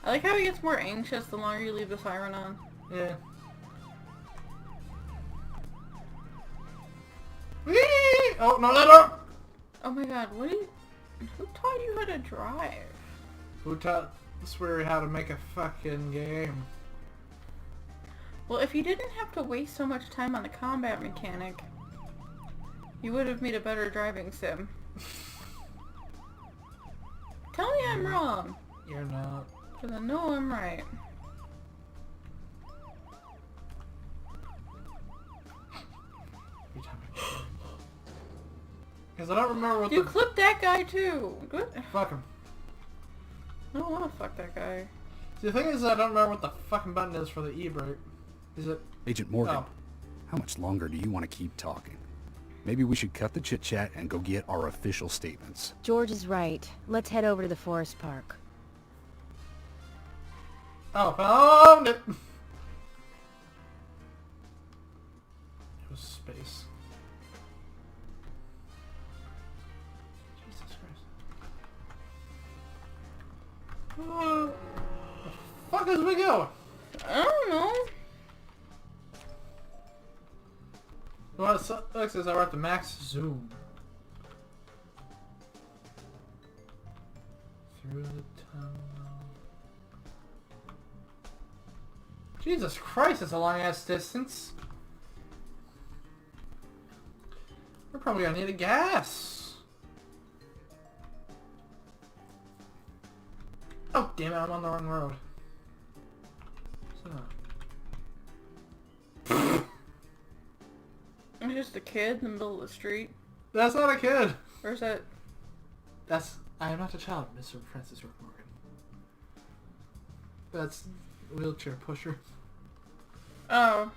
I like how he gets more anxious the longer you leave the siren on. Yeah. Oh, no, no, no! Oh my god, what do you... Who taught you how to drive? Who taught Sweary how to make a fucking game? Well, if you didn't have to waste so much time on the combat mechanic, you would have made a better driving sim. Tell me I'm wrong. You're not. Because I know I'm right. Because I don't remember what You clipped that guy too! Good. Fuck him. I don't want to fuck that guy. See, the thing is, I don't remember what the fucking button is for the E-brake. Is it... Agent Morgan, Oh. how much longer do you want to keep talking? Maybe we should cut the chit-chat and go get our official statements. George is right. Let's head over to the forest park. Oh, found it! It was space. Jesus Christ. The fuck is we going? I don't know. What sucks is I wrote the max zoom. Through the tunnel. Jesus Christ, it's a long ass distance. We're probably gonna need a gas. Oh damn it, I'm on the wrong road. So. I'm just a kid in the middle of the street. That's not a kid. Where's that? I am not a child, Mr. Francis York Morgan. That's a wheelchair pusher. Oh.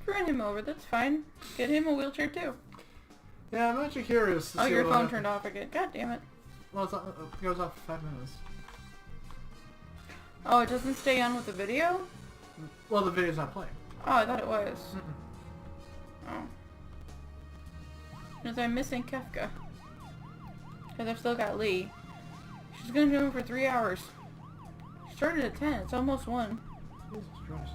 Run him over, that's fine. Get him a wheelchair too. Yeah, I'm actually curious to Oh, see your what phone happens. turned off again. God damn it. Well, it's not, it goes off for 5 minutes. Oh, it doesn't stay on with the video? Well, the video's not playing. Oh, I thought it was. Mm-mm. Oh. Because I'm missing Kefka. Because I've still got Lee. She's gonna do him for 3 hours. She started at 10. It's almost 1. Jesus Christ.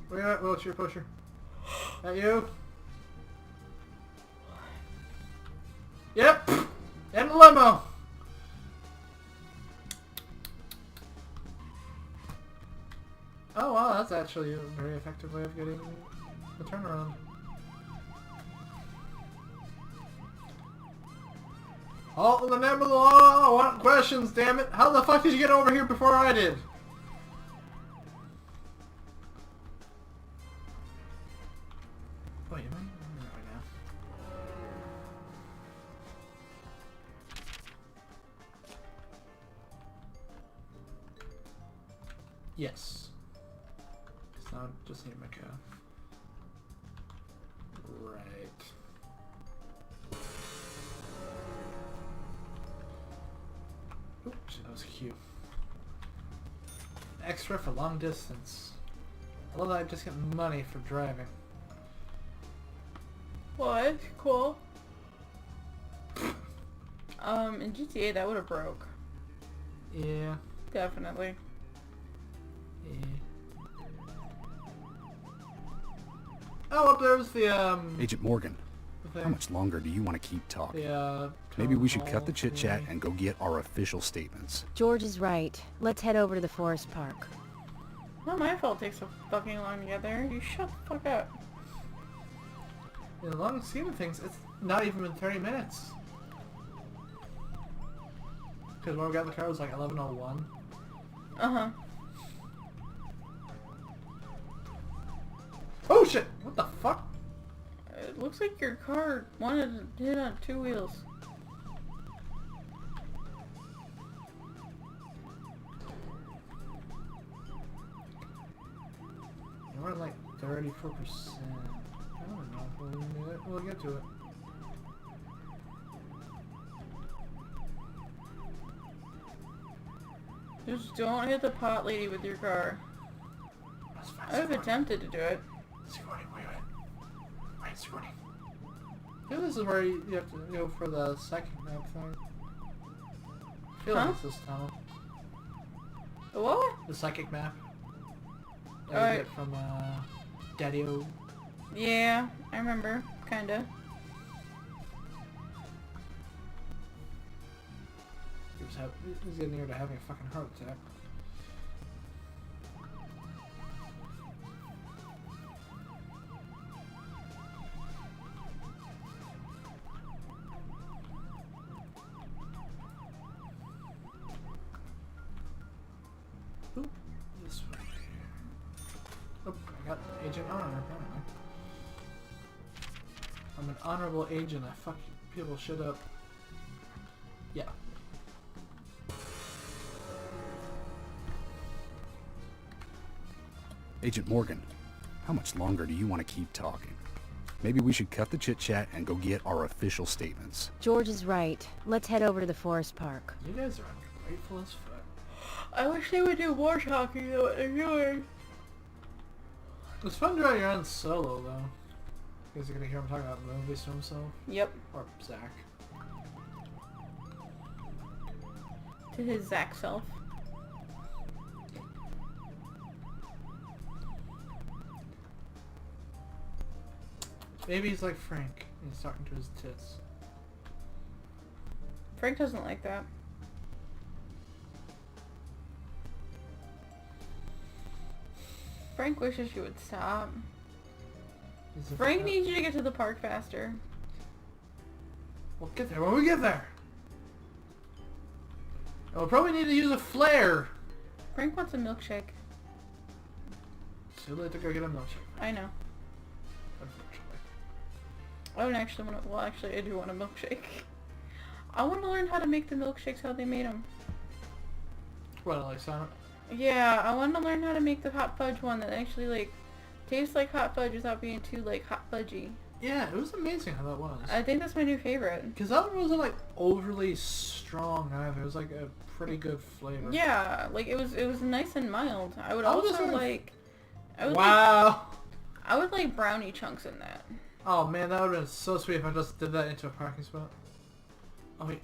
Where you at, wheelchair pusher? That you? Yep! In the limo! Oh wow, that's actually a very effective way of getting the turnaround. All in the name of the law! I want questions, damn it! How the fuck did you get over here before I did? Wait, am I right now? Yes. It's not just need my cow. Right. Oops, that was cute. Extra for long distance. I love that I just get money for driving. What? Cool. In GTA that would have broke. Yeah. Definitely. Yeah. Oh, up there's the Agent Morgan, the thing. how much longer do you want to keep talking? The Maybe we should town cut the hall chit-chat thingy. and go get our official statements. George is right. Let's head over to the forest park. Not my fault it takes so fucking long to get there. You shut the fuck up. In the long scheme of things, it's not even been 30 minutes. Because when we got in the car, it was like 11:01. Uh-huh. Oh shit! What the fuck? It looks like your car wanted to hit on 2 wheels. We're at like 34%. I don't know. We'll get to it. Just don't hit the pot lady with your car. That's fine. I've attempted to do it. Scooting, wait. Wait, scooting. Yeah, this is where you have to go for the second map thing. I feel like it's this tunnel. The what? The psychic map. That Alright. you get from Daddy-O. Yeah, I remember. Kinda. He's getting near to having a fucking heart attack. Ooh, this way. Oh, I got Agent Honor, apparently. I'm an honorable agent. I fuck people shit up. Yeah. Agent Morgan, how much longer do you want to keep talking? Maybe we should cut the chit-chat and go get our official statements. George is right. Let's head over to the forest park. You guys are ungrateful as fuck. I wish they would do more talking than what they're doing. It's fun to your own solo, though. Because you're gonna hear him talking about movies to himself. Yep. Or Zach. To his Zach self. Maybe he's like Frank, and he's talking to his tits. Frank doesn't like that. Frank wishes you would stop. Frank needs you to get to the park faster. We'll get there when we get there. And we'll probably need to use a flare. Frank wants a milkshake. It's too late to go get a milkshake. I know. Unfortunately. I don't actually want to. Well, actually, I do want a milkshake. I want to learn how to make the milkshakes how they made them. What, like Sonic? Yeah, I want to learn how to make the hot fudge one that actually like tastes like hot fudge without being too like hot fudgy. Yeah, it was amazing how that was. I think that's my new favorite. Because that one wasn't like overly strong either. It was like a pretty good flavor. Yeah, like it was nice and mild. I would I'll also just- like. Wow. I would like brownie chunks in that. Oh man, that would have been so sweet if I just did that into a parking spot. Oh wait.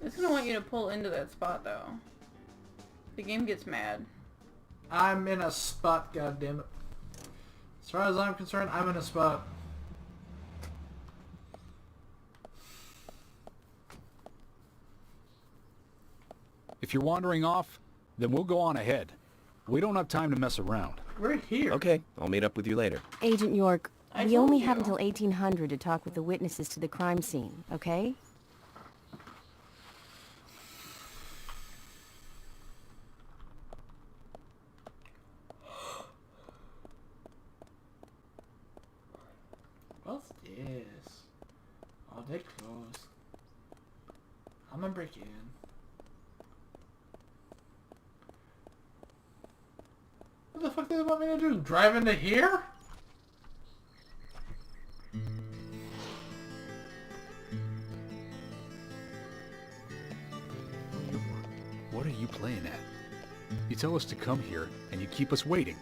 It's gonna want you to pull into that spot though. The game gets mad. I'm in a spot, goddammit. As far as I'm concerned, I'm in a spot. If you're wandering off, then we'll go on ahead. We don't have time to mess around. We're here. Okay, I'll meet up with you later. Agent York, I we only told have you. until 1800 to talk with the witnesses to the crime scene, okay? What's this? Oh, they're closed. I'm gonna break in. What the fuck do they want me to do? Drive into here? What are you playing at? You tell us to come here, and you keep us waiting.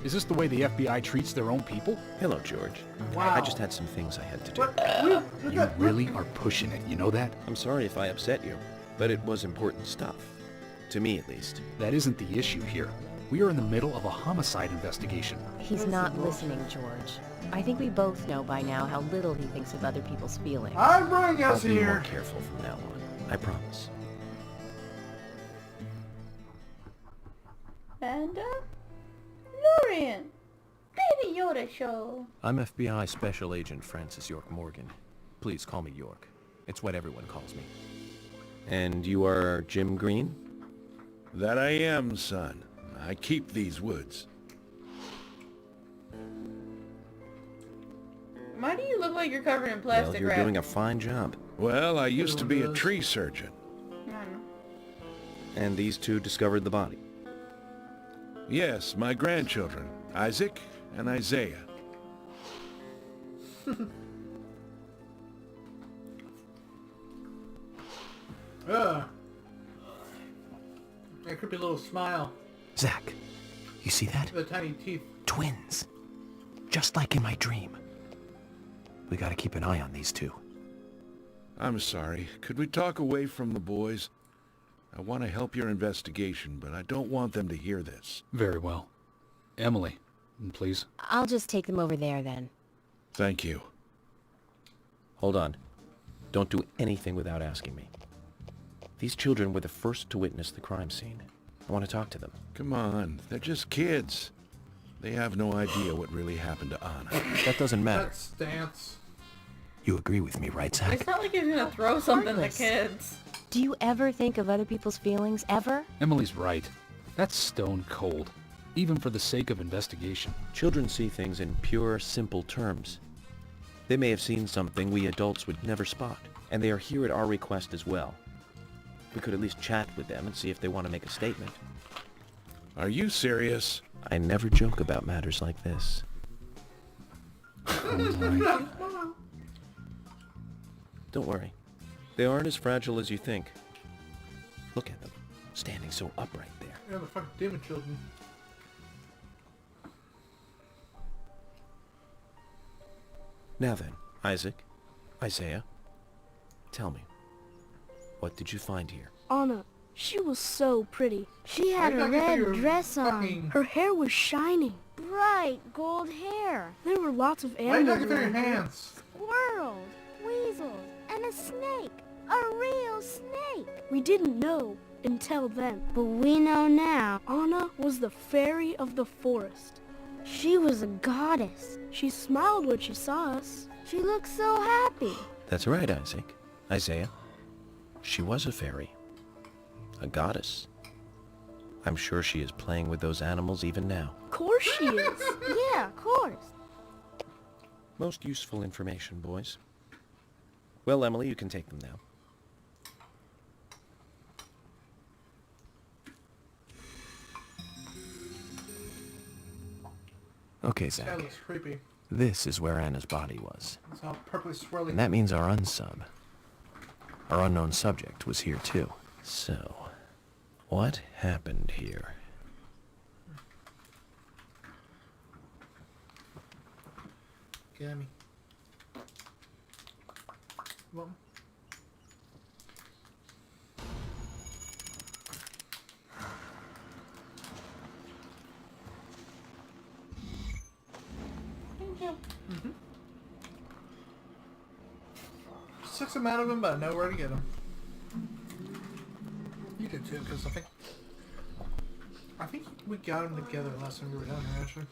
Is this the way the FBI treats their own people? Hello, George. Wow. I just had some things I had to do. What? You really are pushing it, you know that? I'm sorry if I upset you, but it was important stuff. To me, at least. That isn't the issue here. We are in the middle of a homicide investigation. He's not listening, George. I think we both know by now how little he thinks of other people's feelings. I'm bringing I'll us be more here. careful from now on. I promise. And Lorian, Baby Yoda Show. I'm FBI Special Agent Francis York Morgan. Please call me York. It's what everyone calls me. And you are Jim Green? That I am, son. I keep these woods. Why do you look like you're covered in Well, plastic you're wrap? doing a fine job. Well, I used to be a Does. tree surgeon. I don't know. And these two discovered the body. Yes, my grandchildren, Isaac and Isaiah. Ugh. That creepy little smile. Zach, you see that? The tiny teeth. Twins. Just like in my dream. We gotta keep an eye on these two. I'm sorry. Could we talk away from the boys? I want to help your investigation, but I don't want them to hear this. Very well. Emily, please. I'll just take them over there then. Thank you. Hold on. Don't do anything without asking me. These children were the first to witness the crime scene. I want to talk to them. Come on, they're just kids. They have no idea what really happened to Anna. That doesn't matter. That stance. You agree with me, right, Zach? It's not like he's gonna throw something at kids. Do you ever think of other people's feelings, ever? Emily's right. That's stone cold. Even for the sake of investigation. Children see things in pure, simple terms. They may have seen something we adults would never spot, and they are here at our request as well. We could at least chat with them and see if they want to make a statement. Are you serious? I never joke about matters like this. Don't worry. They aren't as fragile as you think. Look at them, standing so upright there. Yeah, the fucking demon children. Now then, Isaac, Isaiah, tell me, what did you find here? Anna, she was so pretty. She had a I thought you red were dress on. fucking- Her hair was shining. Bright gold hair. There were lots of Why are you animals talking through your around here. hands? Squirrels, weasels, and a snake. A real snake. We didn't know until then. But we know now. Anna was the fairy of the forest. She was a goddess. She smiled when she saw us. She looked so happy. That's right, Isaac, Isaiah. She was a fairy. A goddess. I'm sure she is playing with those animals even now. Of course she is. Yeah, of course. Most useful information, boys. Well, Emily, you can take them now. Okay, That Zach. looks creepy. This is where Anna's body was. It's all purpley swirly. And that means our unsub, our unknown subject, was here too. So, what happened here? Get me. Well. Thank you. Took some out of him, but I know where to get him. You did too, because I think we got him together last time we were down here, actually.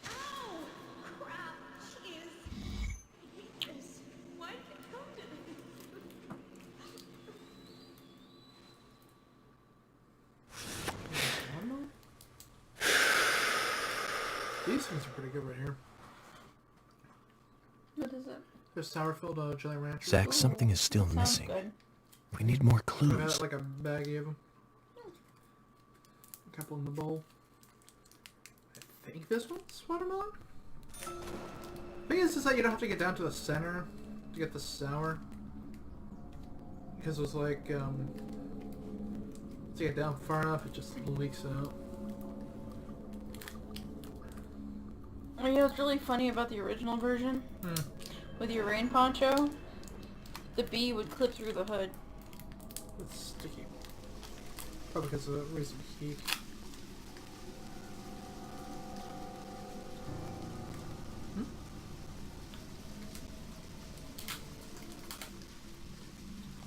These things are pretty good right here. What is it? There's sour-filled jelly ranch. Zach, something is still Sounds missing. good. We need more We had clues. like a baggie of them. A couple in the bowl. I think this one's watermelon? Thing is that you don't have to get down to the center to get the sour. Because it was like, to get down far enough, it just leaks out. Oh, you know what's really funny about the original version? With your rain poncho, the bee would clip through the hood. It's sticky. Probably because of the recent heat.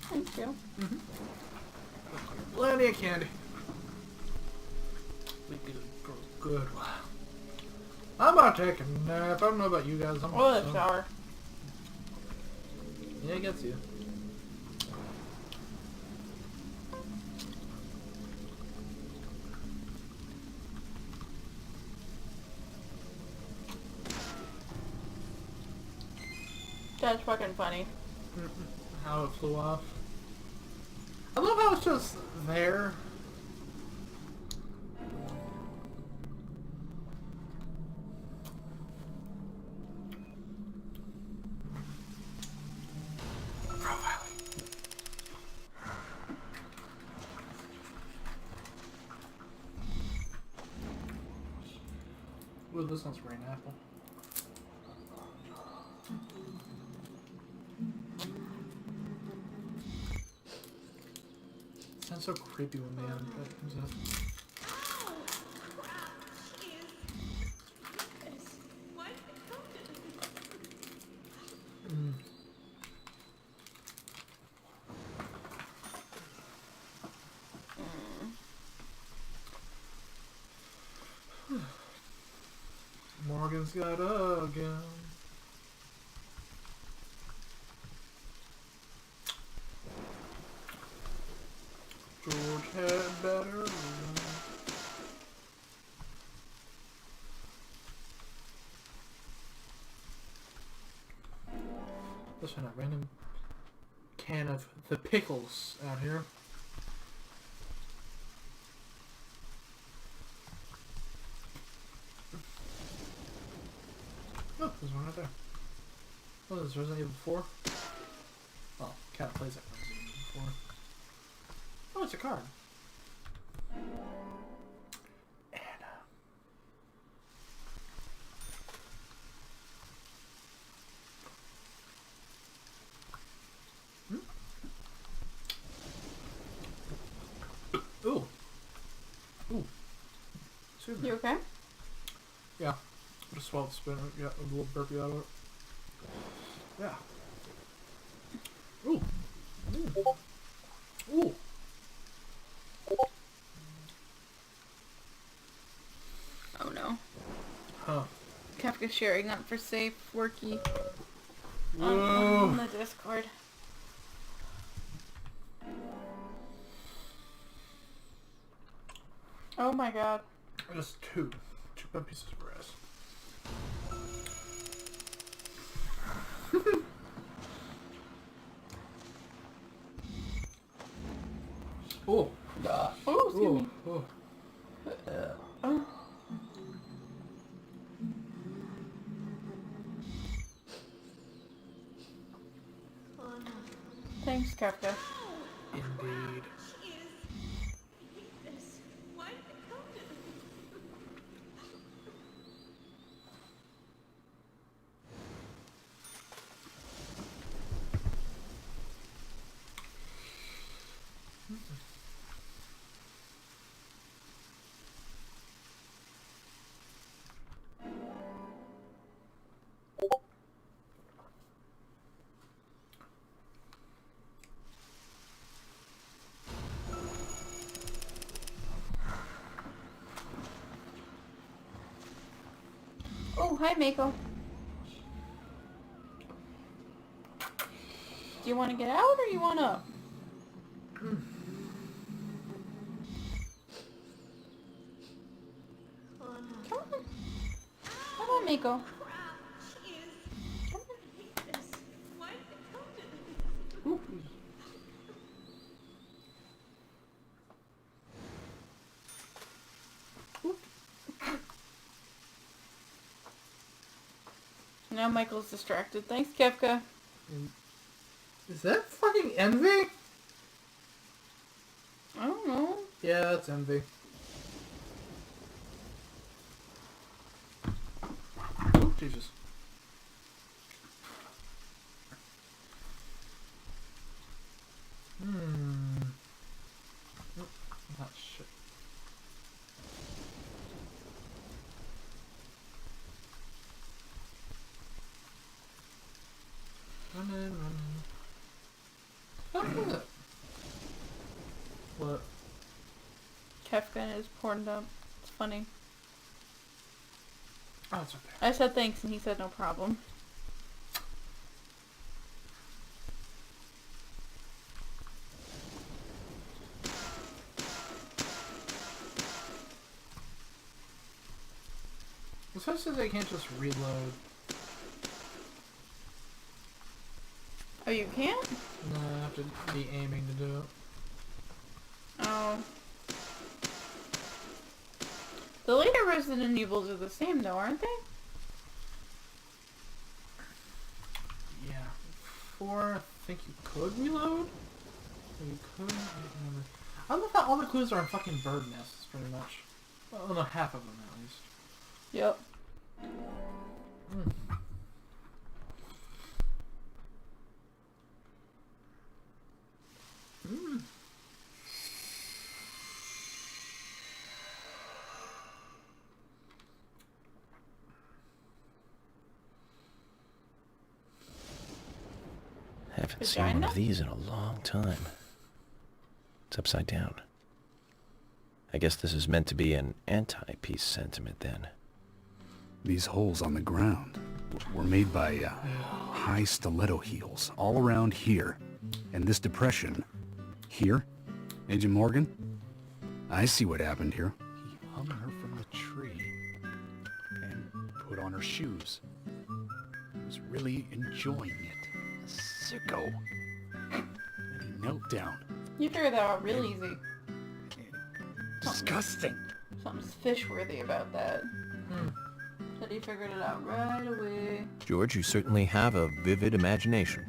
Thank you. Plenty of candy. We did good. I'm about to take a nap. I don't know about you guys. I'm Oh, the shower. Yeah, it gets you. That's fucking funny. How it flew off. I love how it's just there. Ooh, this one's green apple. Sounds so creepy when the end comes up. Ryan's got a gun. George had better run. Let's find a random can of the pickles out here. Oh, there's one right there. Oh, there's Resident Evil 4. Oh, cat plays like Resident Evil 4. Oh, it's a card. Anna. Ooh. Ooh. Super. You okay? Yeah. Just swallowed the spinner. Got a little burpee out of it. Yeah. Ooh. Ooh. Ooh. Oh no. Huh. Kafka sharing up for safe worky Whoa. on the Discord. Oh my god. Just two bad pieces of grass. Oh. Oh, excuse me. Oh. Oh. Thanks, Kafka. Indeed. Oh, hi, Mako. Do you want to get out or you want up? Come on. Come on, Mako. Come on. Ooh. Now Michael's distracted. Thanks, Kefka. Is that fucking Envy? I don't know. Yeah, that's Envy. Oh, Jesus. Oh, shit. Running. What is it? What? Kefka is porned up. It's funny. Oh, it's okay. I said thanks and he said no problem. It says I can't just reload. Oh, you can't? No, I have to be aiming to do it. Oh. The later Resident Evils are the same though, aren't they? Yeah. 4, I think you could reload? Or you could? I don't remember. I love how all the clues are in fucking bird nests, pretty much. Well, no, half of them at least. Yep. Haven't seen one of these in a long time. It's upside down. I guess this is meant to be an anti-peace sentiment then. These holes on the ground were made by high stiletto heels all around here. And this depression here, Agent Morgan, I see what happened here. He hung her from the tree and put on her shoes. He was really enjoying it. A sicko. And he knelt down. You figured that out real easy. Disgusting. Something's fish-worthy about that. Said he figured it out right away. George, you certainly have a vivid imagination.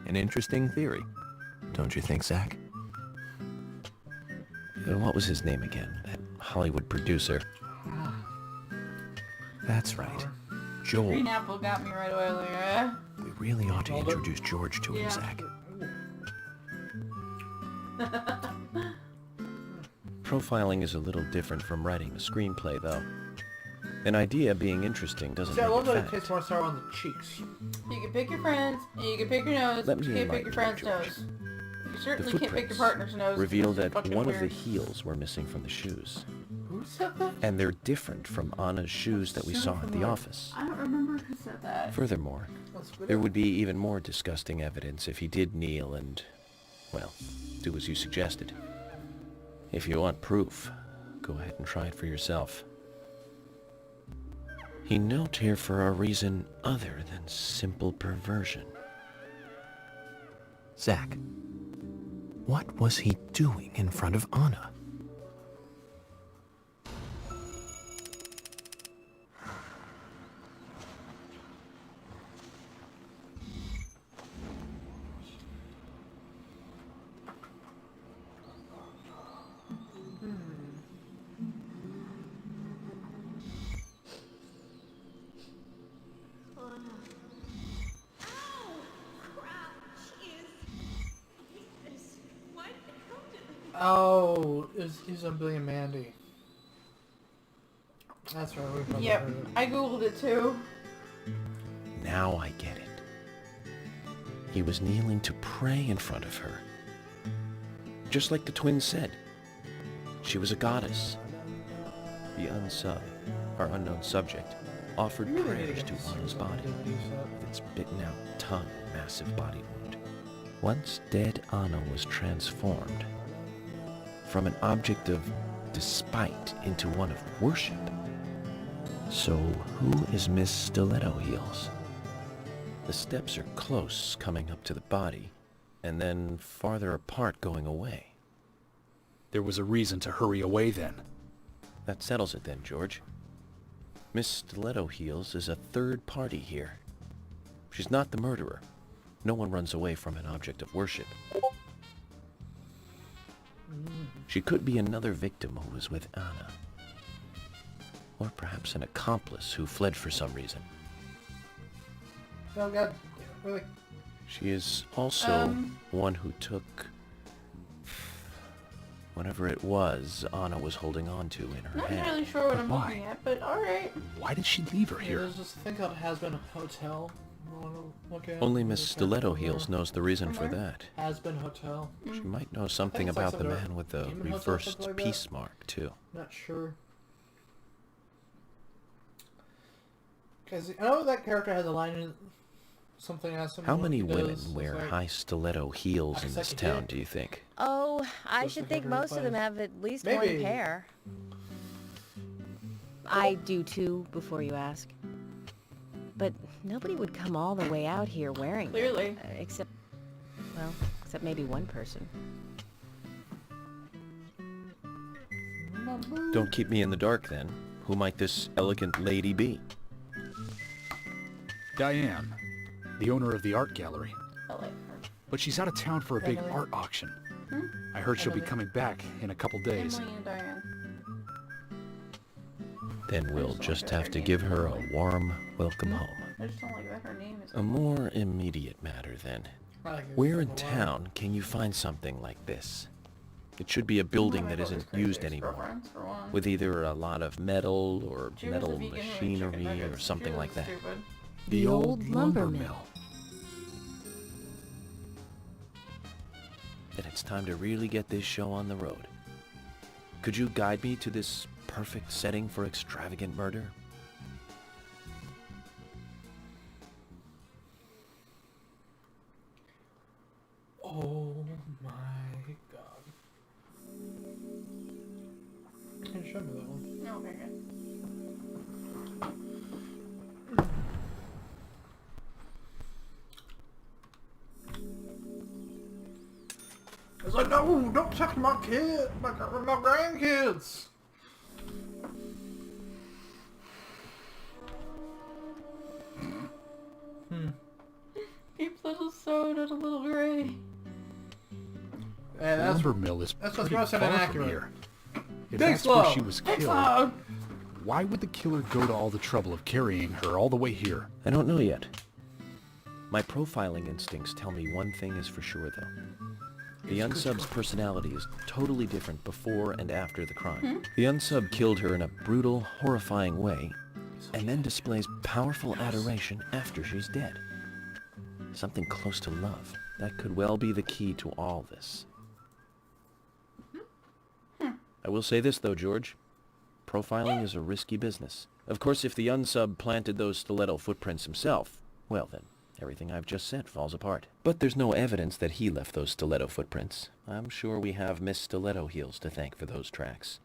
An interesting theory. Don't you think, Zach? What was his name again? That Hollywood producer. That's right. Joel. Green apple got me right away. Like, We really ought to introduce George to him, Zach. Profiling is a little different from writing a screenplay, though. An idea being interesting doesn't See, I make love it that it fact. tastes more sour on the cheeks. You can pick your friends, and you can pick your nose, Let but me you can't pick your enlighten friend's you, George. nose. You The certainly can't pick your footprints partner's nose. reveal It's that fucking one of the weird. heels were missing from the shoes. Who said that? And they're different from Anna's shoes that we saw at the office. I don't remember who said that. Furthermore, there would be even more disgusting evidence if he did kneel and, well, do as you suggested. If you want proof, go ahead and try it for yourself. He knelt here for a reason other than simple perversion. Zach, what was he doing in front of Anna? Oh, he's on Billy and Mandy. That's right. We probably Yep, heard it. I googled it too. Now I get it. He was kneeling to pray in front of her. Just like the twins said. She was a goddess. The unsub, our unknown subject, offered You really need prayers to to get Anna's some body DVDs with its bitten out tongue and massive body wound. Once dead Anna was transformed from an object of despite into one of worship. So who is Miss Stiletto Heels? The steps are close coming up to the body, and then farther apart going away. There was a reason to hurry away then. That settles it then, George. Miss Stiletto Heels is a third party here. She's not the murderer. No one runs away from an object of worship. She could be another victim who was with Anna. Or perhaps an accomplice who fled for some reason. Oh God, really? She is also one who took whatever it was Anna was holding on to in her Not hand. entirely sure what I'm why? looking at, but alright. Why did she leave her Yeah, here? there's this thing called Has-Been Hotel. You wanna look at? Only Miss There's a Stiletto character Heels there. knows the reason for that. Has-Been Hotel. She might know something it's like about the some man with the demon hotel, reversed something like that. peace mark, too. Not sure. Because I know that character has a line in something else. How many women wear like, high stiletto heels in Acts this like a town, dick. do you think? Oh, I Just should like think every most of them place. have at least Maybe. one pair. I do too, before you ask. But nobody would come all the way out here wearing them, Clearly. except maybe one person. Don't keep me in the dark, then. Who might this elegant lady be? Diane, the owner of the art gallery. I like her. But she's out of town for a big Emily. art auction. I heard she'll be coming back in a couple days. Emily and Diane. Then we'll just have to give her a warm welcome home. I just don't like that her name is... A more immediate matter, then. I like it. Where in town can you find something like this? It should be a building that isn't used anymore, with either a lot of metal or She was a metal vegan who ate chicken machinery nuggets. or She something like wasn't that. stupid. The old lumber mill. Then it's time to really get this show on the road. Could you guide me to this perfect setting for extravagant murder? Can you show me that one? No, very good. It's like, no, don't touch my kid, my grandkids. Keeps little soda and a little gray. Hey, The lumber mill is that's pretty what's far gross and from inaccurate. here. If Dig that's where slow. she was Dig killed, slow. why would the killer go to all the trouble of carrying her all the way here? I don't know yet. My profiling instincts tell me one thing is for sure, though. The unsub's personality is totally different before and after the crime. The unsub killed her in a brutal, horrifying way, and then displays powerful adoration after she's dead. Something close to love. That could well be the key to all this. I will say this, though, George. Profiling is a risky business. Of course, if the unsub planted those stiletto footprints himself, well then, everything I've just said falls apart. But there's no evidence that he left those stiletto footprints. I'm sure we have Miss Stiletto Heels to thank for those tracks.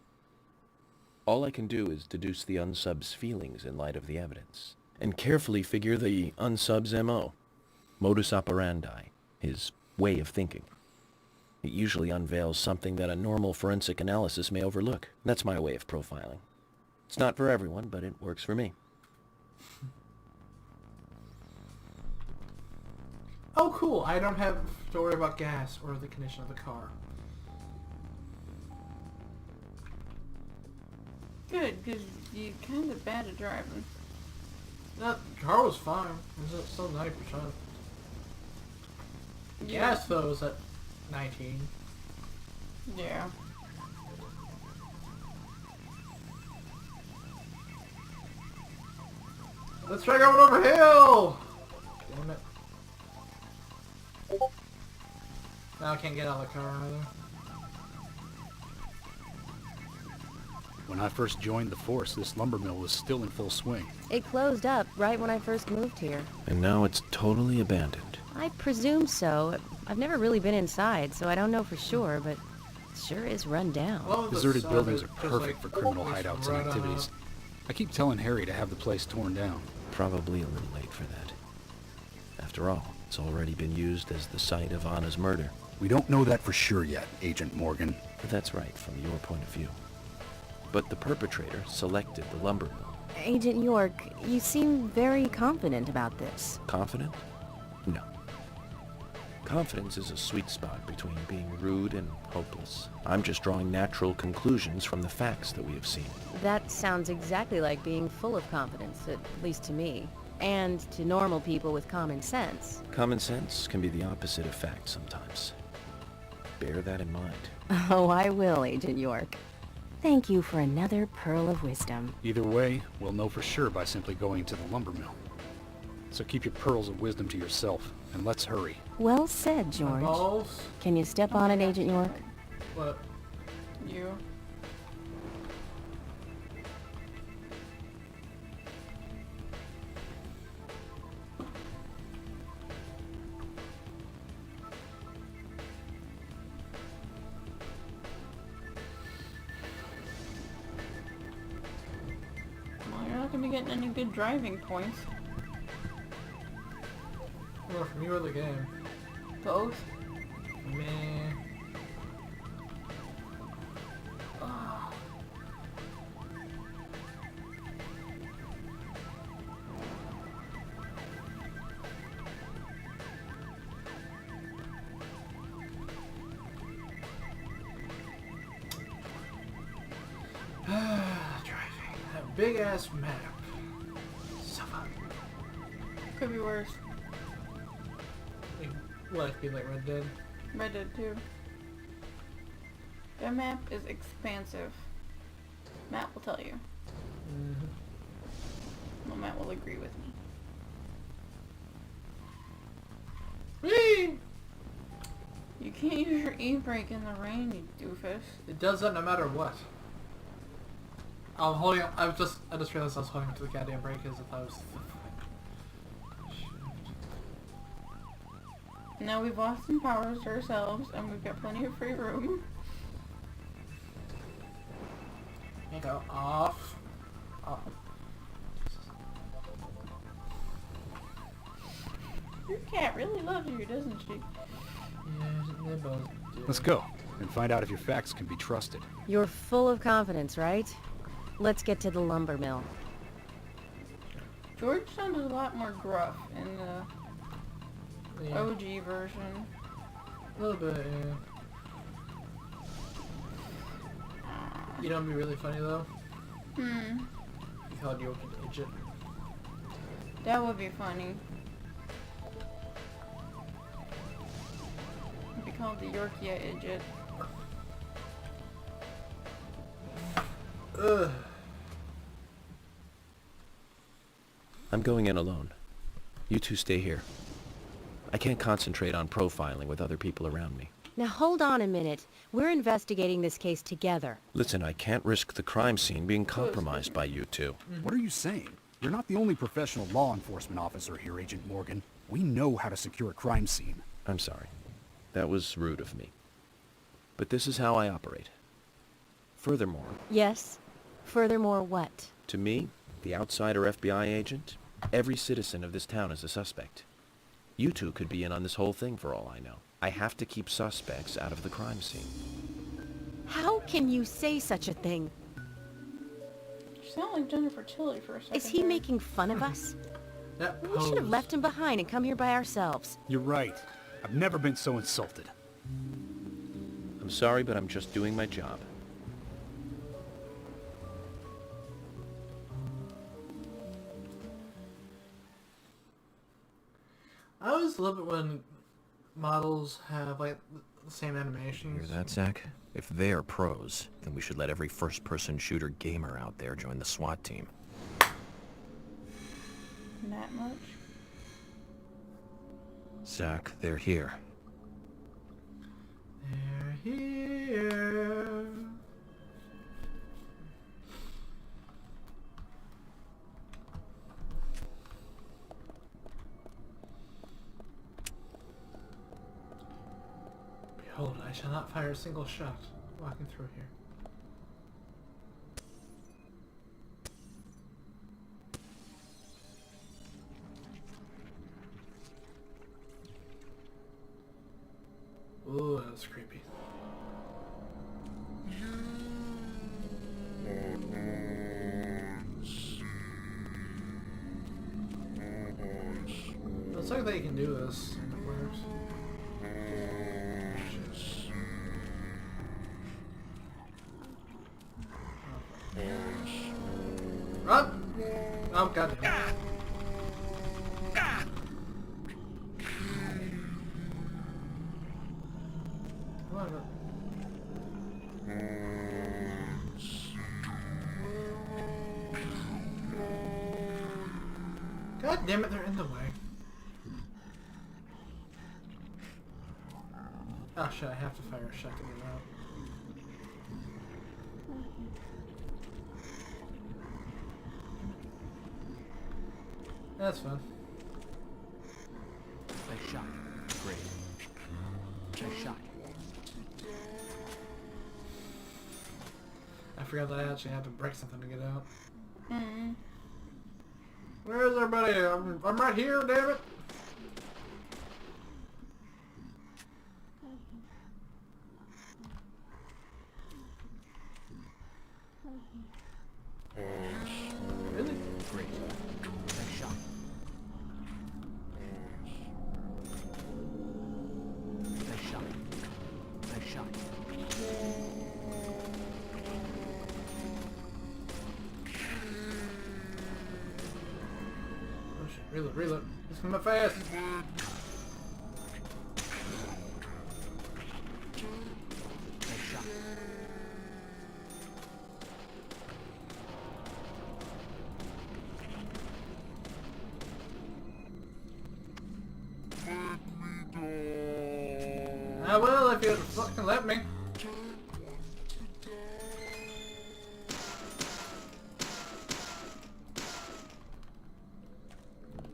All I can do is deduce the unsub's feelings in light of the evidence, and carefully figure the unsub's MO, modus operandi, his way of thinking. It usually unveils something that a normal forensic analysis may overlook. That's my way of profiling. It's not for everyone, but it works for me. Oh, cool. I don't have to worry about gas or the condition of the car. Good, because you're kind of bad at driving. That car was fine. It was still 90%. Gas, though, was at 19. Yeah. Let's try going over hill! Damn it. Now I can't get out of the car either. When I first joined the force, this lumber mill was still in full swing. It closed up right when I first moved here. And now it's totally abandoned. I presume so. I've never really been inside, so I don't know for sure, but it sure is run down. Deserted buildings are perfect for criminal hideouts and activities. I keep telling Harry to have the place torn down. Probably a little late for that. After all, it's already been used as the site of Anna's murder. We don't know that for sure yet, Agent Morgan. But that's right, from your point of view. But the perpetrator selected the lumber mill. Agent York, you seem very confident about this. Confident? No. Confidence is a sweet spot between being rude and hopeless. I'm just drawing natural conclusions from the facts that we have seen. That sounds exactly like being full of confidence, at least to me. And to normal people with common sense. Common sense can be the opposite of fact sometimes. Bear that in mind. Oh, I will, Agent York. Thank you for another pearl of wisdom. Either way, we'll know for sure by simply going to the lumber mill. So keep your pearls of wisdom to yourself, and let's hurry. Well said, George. Balls? Can you step on it, Agent York? What? You. Well, you're not gonna be getting any good driving points. More from you or the game? Both. Meh. Oh. Driving. That big ass map. So fun. Could be worse. Like be like Red Dead. Red Dead 2. That map is expansive. Matt will tell you. Well, Matt will agree with me. Whee! You can't use your e-brake in the rain, you doofus. It does that no matter what. I'm holding. I just realized I was holding to the goddamn brake as if I was. Now we've lost some powers to ourselves, and we've got plenty of free room. Go off. Off. Your cat really loves you, doesn't she? Yeah, they both do. Let's go and find out if your facts can be trusted. You're full of confidence, right? Let's get to the lumber mill. George sounded a lot more gruff in the Yeah. OG version. A little bit, yeah. You know what'd be really funny though? He called you an idiot. That would be funny. It'd be called the Yorkia idiot. Ugh. I'm going in alone. You two stay here. I can't concentrate on profiling with other people around me. Now hold on a minute. We're investigating this case together. Listen, I can't risk the crime scene being compromised by you two. What are you saying? You're not the only professional law enforcement officer here, Agent Morgan. We know how to secure a crime scene. I'm sorry. That was rude of me. But this is how I operate. Furthermore, Yes? Furthermore what? to me, the outsider FBI agent, every citizen of this town is a suspect. You two could be in on this whole thing for all I know. I have to keep suspects out of the crime scene. How can you say such a thing? You sound like Jennifer Tilly for a second. Is he there. making fun of us? That We should have pose. left him behind and come here by ourselves. You're right. I've never been so insulted. I'm sorry, but I'm just doing my job. I always love it when models have like the same animations. Hear that, Zach? If they're pros, then we should let every first-person shooter gamer out there join the SWAT team. That much? Zach, they're here. They're here. Behold, I shall not fire a single shot walking through here. Ooh, that was creepy. Looks like they can do this. It works. Run! Oh, god damn it. Come on, run. God damn it, they're in the way. Oh shit, I have to fire a shot to get out. That's fun. Nice shot. Great. Nice shot. I forgot that I actually had to break something to get out. Mm. Where is everybody? I'm right here, damn it! Really? Great. Nice shot. Nice shot. Nice shot. Oh shit, reload, reload. It's coming fast! Nice shot. I will if you fucking let me.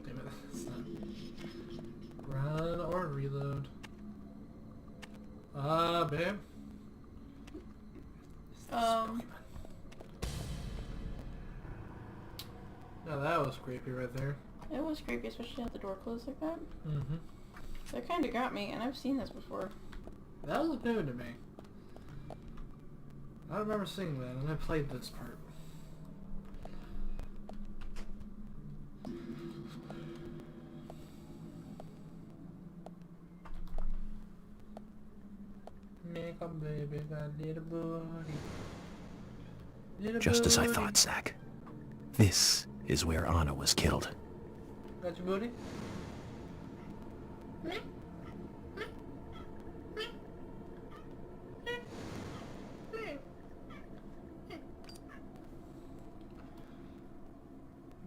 Damn it, that's not... Run or reload. Babe. Um, Now that was creepy right there. It was creepy, especially had the door closed like that. Mm-hmm. That kind of got me, and I've seen this before. That was new to me. I remember seeing that, and I played this part. Make a baby, got little booty. Little Just as I booty. thought, Zach. This is where Anna was killed. Got your booty?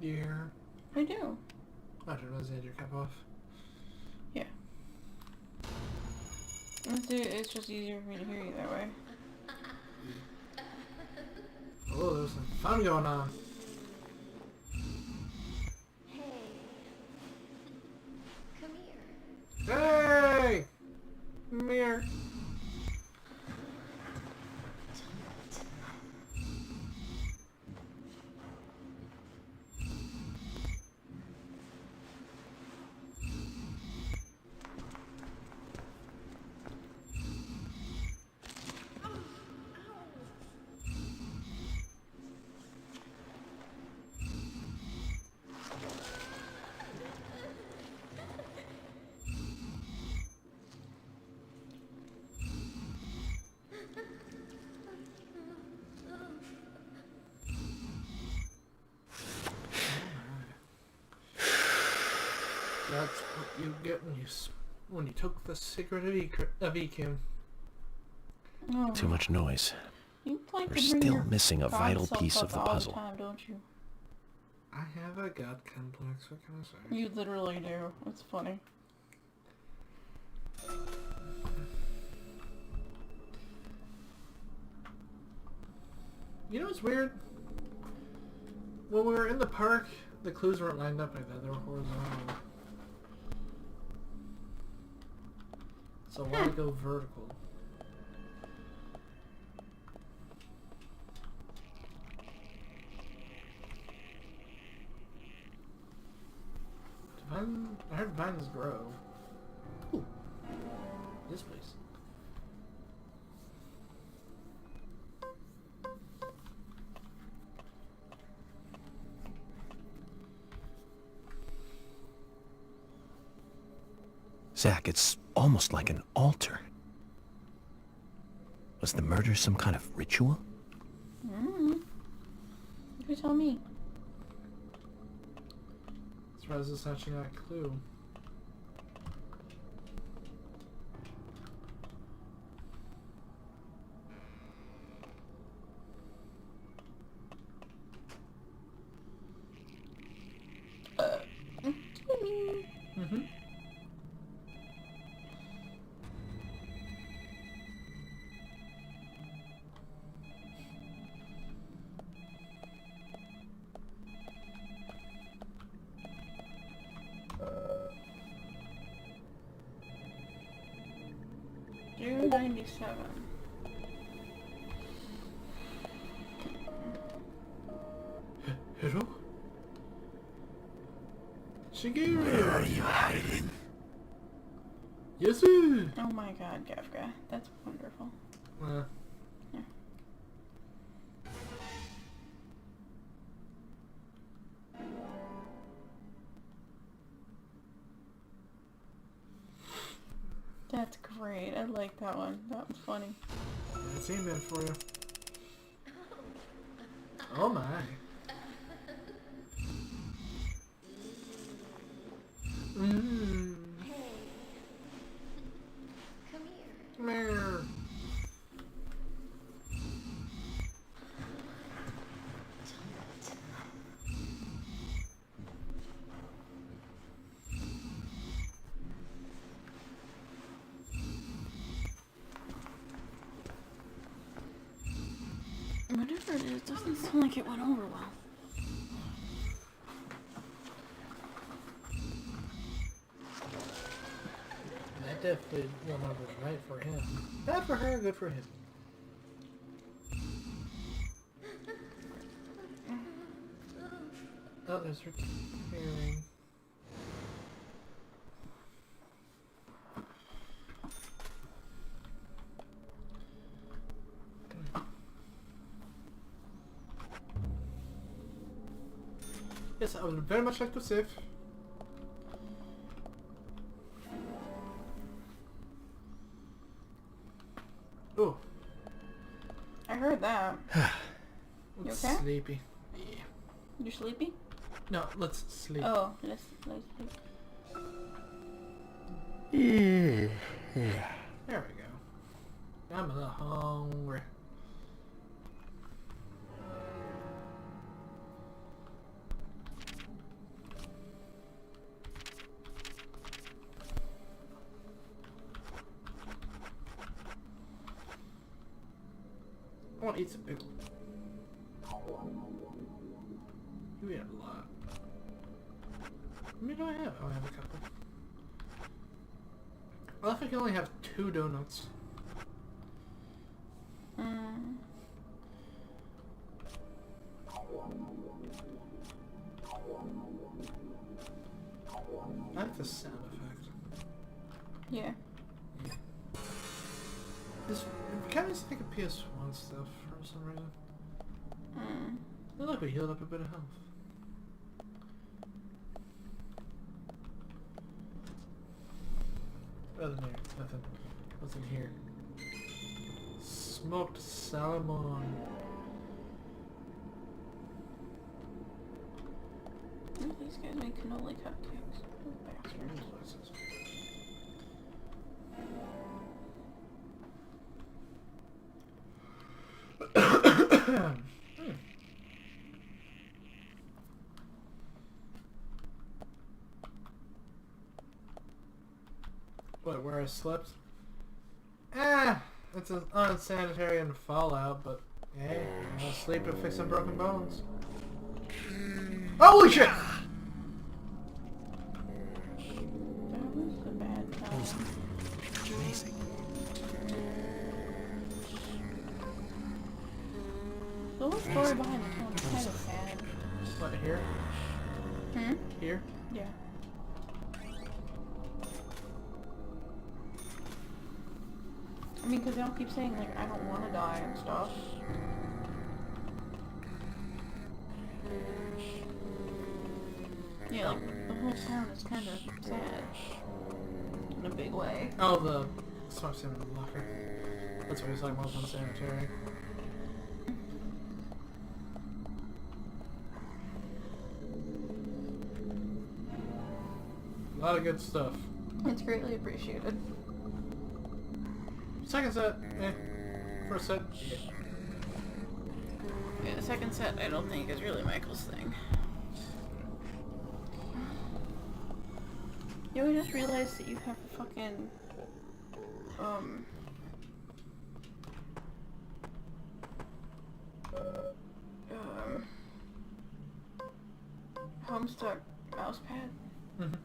Do you hear her? I do. I should realize you had your cap off. Yeah. It's just easier for me to hear you that way. Oh, there's some fun going on. Hey! Come here. That's what you get when you took the secret of EQ. Oh. Too much noise. You like We're to bring still your missing a God vital self piece up of the all puzzle. time, don't you? I have a god complex, what can I say? You literally do. It's funny. You know what's weird? When we were in the park, the clues weren't lined up like that. They were horizontal. So why go vertical? I heard vines grow. Ooh. This place. Zach, it's almost like an altar. Was the murder some kind of ritual? You tell me. Surprised it's actually not a clue. Mm-hmm. June 97. Hello? Shigeru! Where are you hiding? Yes, sir! Oh my god, Kafka. That's wonderful. Yeah. That's great. I like that one. That was funny. That's email for you. Oh my. Mmm. Come here. Whatever it is, doesn't sound like it went over well. That definitely went over right for him. Bad for her, good for him. Oh, there's her healing. Yes, I would very much like to save. Oh. I heard that. You okay? Sleepy. Yeah. You sleepy? No, let's sleep. Oh, let's sleep. There we go. I'm a little hungry. I want to eat some pickle. You eat a lot. How many do I have? Oh, I have a couple. Well, if I can only have 2 donuts. I like the sound effect. Yeah. This kind of is like a PS1 stuff for some reason. Look, we healed up a bit of health. Other than nothing. What's in here? Smoked salmon. These guys make cannoli cupcakes. Bastards. What, where I slept? It's unsanitary in Fallout, but hey, I'll sleep and fix some broken bones. Holy shit! That was a bad time. Amazing. The whole story behind this one is kind of sad. What, here? Here? Yeah. I mean, because they all keep saying, like, I don't want to die and stuff. Yeah, like, the whole town is kind of sad. In a big way. Oh, the smoke salmon locker. That's what he's talking about, unsanitary. A lot of good stuff. It's greatly appreciated. Second set, eh. First set, yeah. Yeah, the second set I don't think is really Michael's thing. You know, I just realized that you have a fucking, Homestuck mouse pad. Mm-hmm.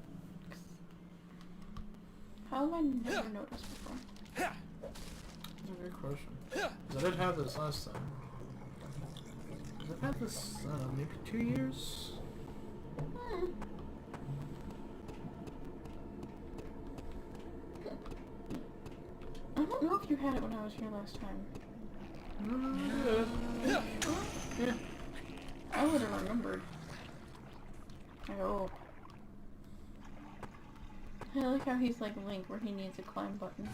How have I never noticed before? That's a good question. 'Cause I did have this last time. I've had this, maybe 2 years? I don't know if you had it when I was here last time. Yeah. I would have remembered. I hope. I like how he's like Link where he needs a climb button.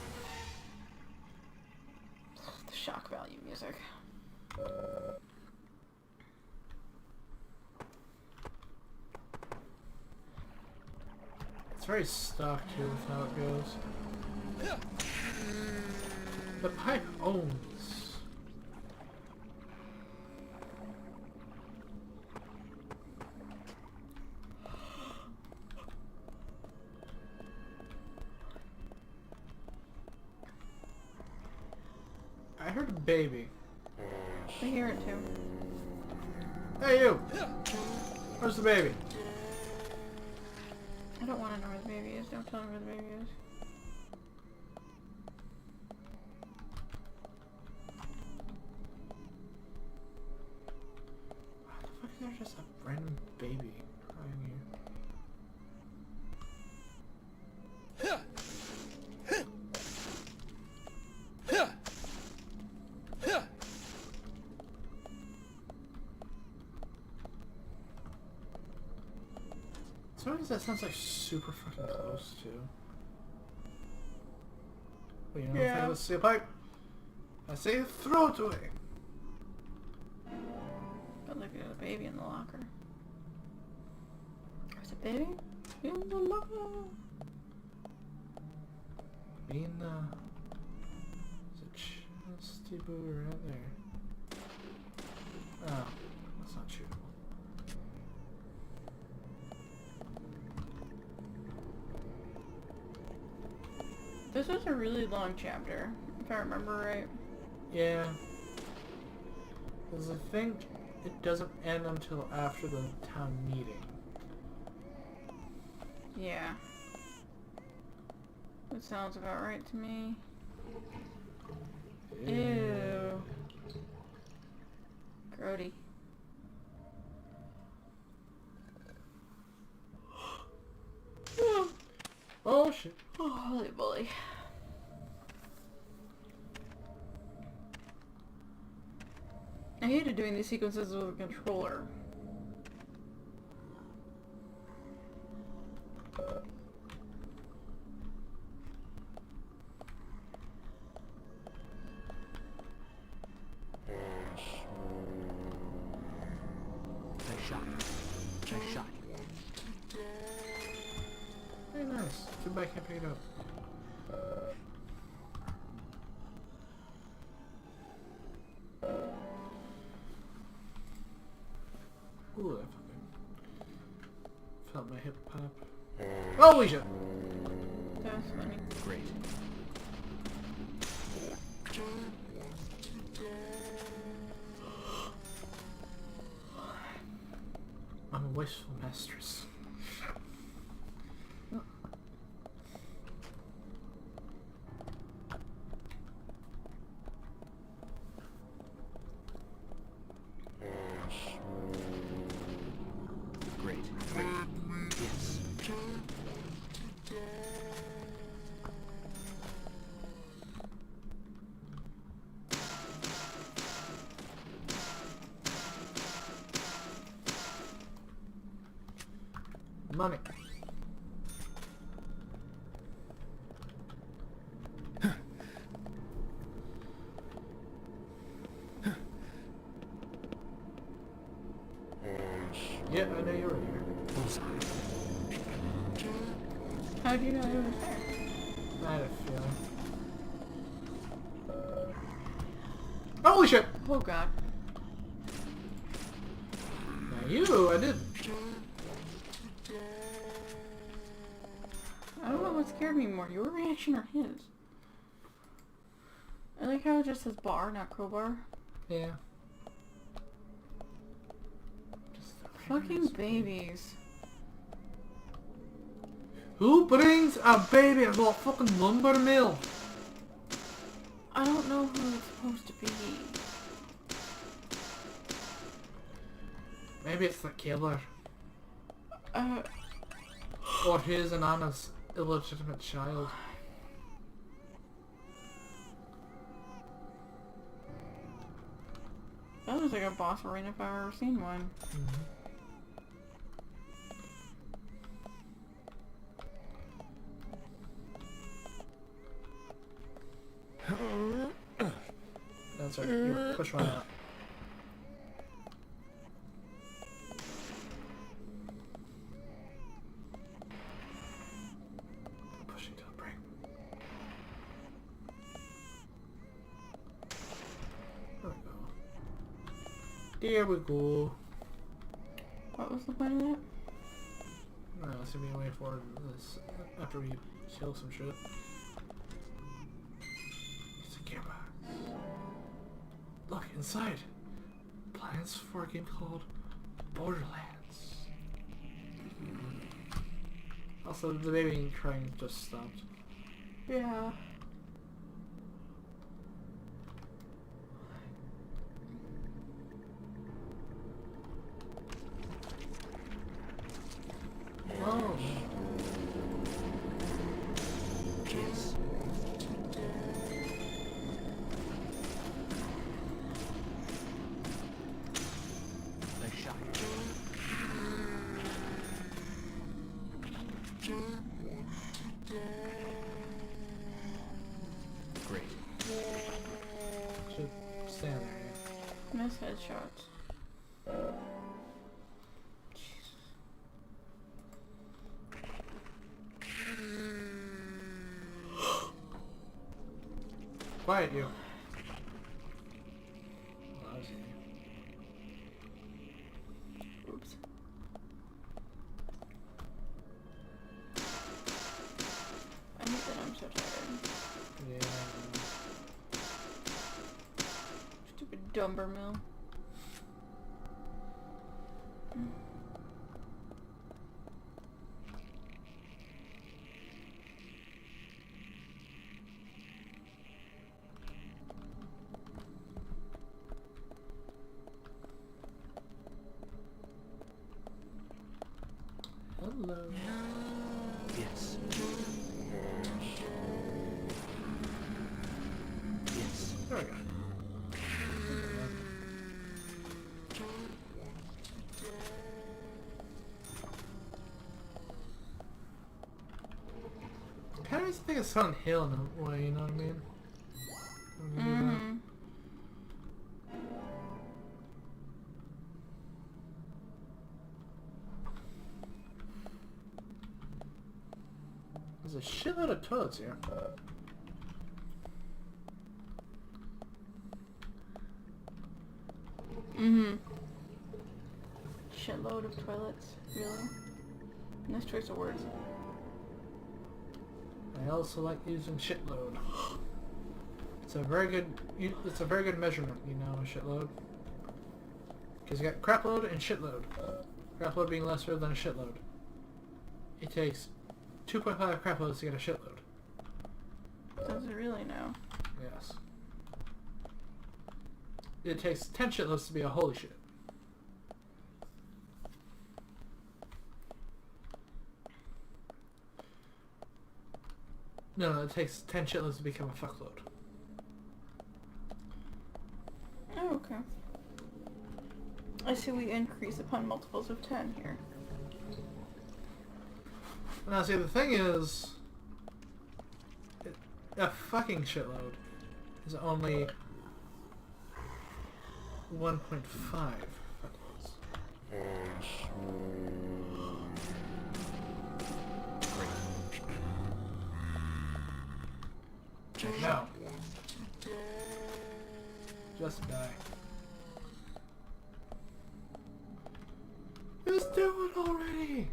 The shock value music. It's very stock too with how it goes. The pipe owns. I heard a baby. I hear it too. Hey you! Where's the baby? I don't want to know where the baby is. Don't tell me where the baby is. Why the fuck There's just a random baby crying here. Sometimes that sounds like super fucking close too. But you know, if I go see a pipe, I say throw it away. But look at a baby in the locker. There's a baby in the locker. Being the chesty boo right there. Oh, that's not shootable. This was a really long chapter, if I remember right. Yeah. Because I think it doesn't end until after the town meeting. Yeah. That sounds about right to me. Ew. Grody. Oh shit. Oh, holy bully. I hated doing these sequences with a controller. Nice shot. Nice shot. Very nice. Too bad I can't pick it up. Ooh, that fucking felt my hip pop. Holy shit! That's funny. Great. I'm a wasteful mistress. Great. Yes. Money. Yeah, I know you were here. How do you know it was there? I had a feeling. Holy shit! Oh god. Now you, I didn't. I don't know what scared me more, your reaction or his. I like how it just says bar, not crowbar. Yeah. Fucking babies. Who brings a baby to a fucking lumber mill? I don't know who it's supposed to be. Maybe it's the killer. Or his and Anna's illegitimate child. That looks like a boss arena if I've ever seen one. That's right, you push one out. Pushing to the brake. There we go. There we go. What was the point of that? No, it's gonna be a way forward this after we kill some shit. It's a gearbox. Look inside. Plans for a game called Borderlands. Also, the baby crying just stopped. Yeah. shots. Quiet, you. Oops. I hate that I'm so tired. Yeah. Stupid dumber mill. Hello. Yes. Yes. There we go. Kind of makes me think of Silent Hill in a way, you know what I mean? Mm-hmm. There's a shitload of toilets here. Mm-hmm. Shitload of toilets, really? Nice choice of words. I also like using shitload. It's a very good. It's a very good measurement, you know, a shitload. Because you got crapload and shitload. Crapload being lesser than a shitload. It takes 2.5 craploads to get a shitload. Does it really now? Yes. It takes 10 shitloads to be a holy shit. No, it takes 10 shitloads to become a fuckload. Oh, okay. I see we increase upon multiples of 10 here. Now, see, the thing is, a fucking shitload is only 1.5 fuckloads. No. Just die. Just do it already!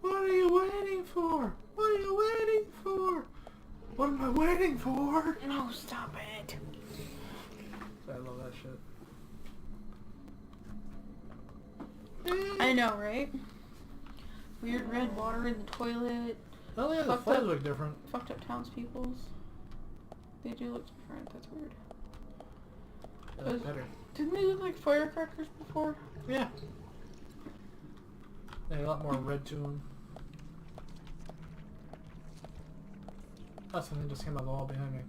What are you waiting for? What are you waiting for? What am I waiting for? No, stop it. I love that shit. I know, right? Weird red water in the toilet. Oh yeah, the Fucked flags up- look different. Fucked up townspeople's. They do look different. That's weird. They look better. Didn't they look like firecrackers before? Yeah. They had a lot more red to them. Oh, something just came out of the wall behind me.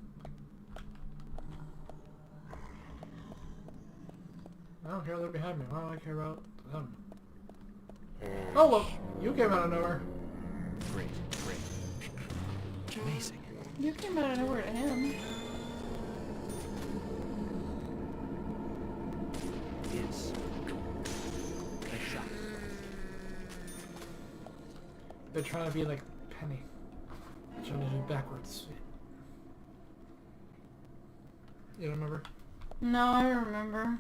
I don't care they're behind me. Why do I care about them? Oh look! You came out of nowhere. Great, great. Amazing. You came out of nowhere to him. Yes. Nice shot. They're trying to be like Penny. They're trying to do backwards. You don't remember? No, I remember.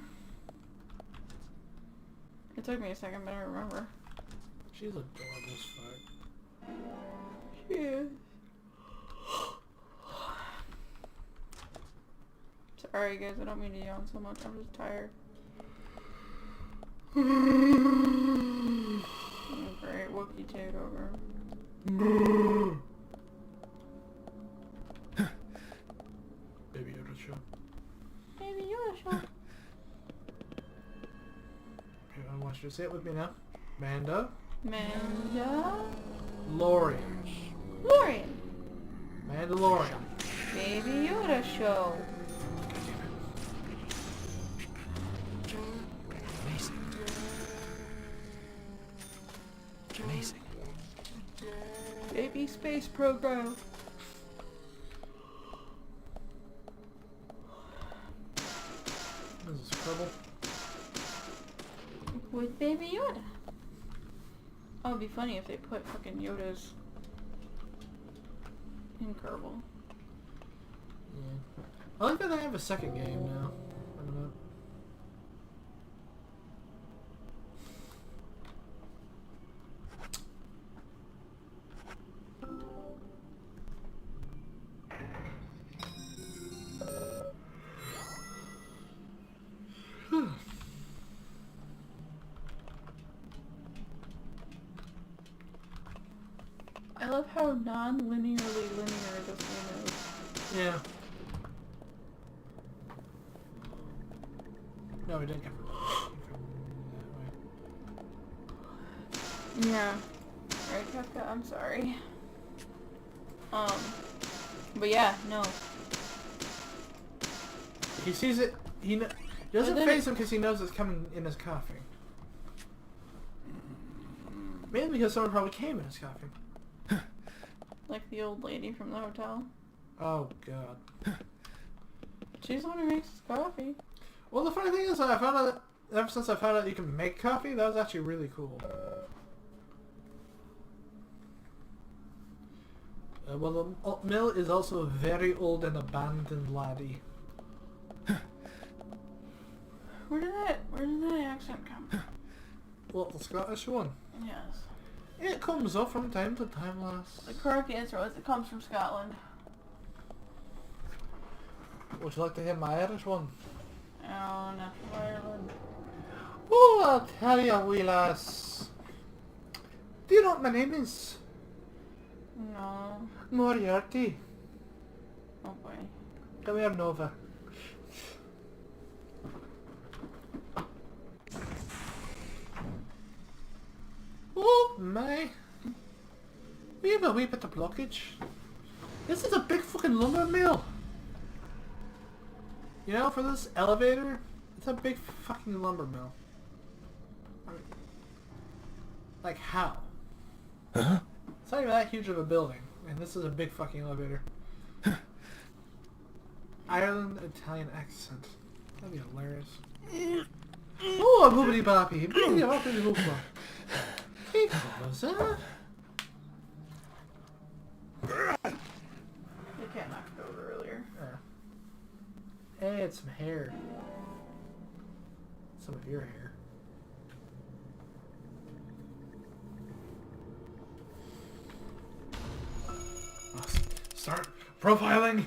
It took me a second, but I remember. She's adorable as fuck. She is. Sorry guys, I don't mean to yawn so much. I'm just tired. Great, Wookie take over. Baby Yoda show. Baby Yoda show. Okay, I want you to say it with me now. Manda. Manda. Lorian. Lorian. Mandalorian. Baby Yoda show. Amazing. Amazing. Baby space program. This is Kerbal. With Baby Yoda. Oh, it'd be funny if they put fucking Yodas in Kerbal. Yeah. I like that I have a second game now. I don't know. I love how non-linearly linear this game is. Yeah. No, we didn't get that way. Yeah. Right, Kafka? I'm sorry. But yeah, no. He sees it. He doesn't face him because he knows it's coming in his coffee. Mainly because someone probably came in his coffee. Like the old lady from the hotel. Oh god. She's the one who makes his coffee. Well, the funny thing is, I found out ever since I found out you can make coffee, that was actually really cool. Well, the mill is also a very old and abandoned laddie. Where did that accent come from? Well, the Scottish one. Yes. It comes up from time to time, lass. The correct answer was it comes from Scotland. Would you like to hear my Irish one? Oh, not from Ireland. Oh, I'll tell you, wee lass. Do you know what my name is? No. Moriarty. Oh boy. Come here, Nova. Oh my. We have a wee bit of blockage. This is a big fucking lumber mill. You know, for this elevator, it's a big fucking lumber mill. Like how? Huh? It's not even that huge of a building, and this is a big fucking elevator. Ireland Italian accent. That'd be hilarious. Oh, a boobity boppy. Boobity boppity boopla. Hey, Rosa. The cat knocked it over earlier. Hey, it's some hair. Some of your hair. Start profiling.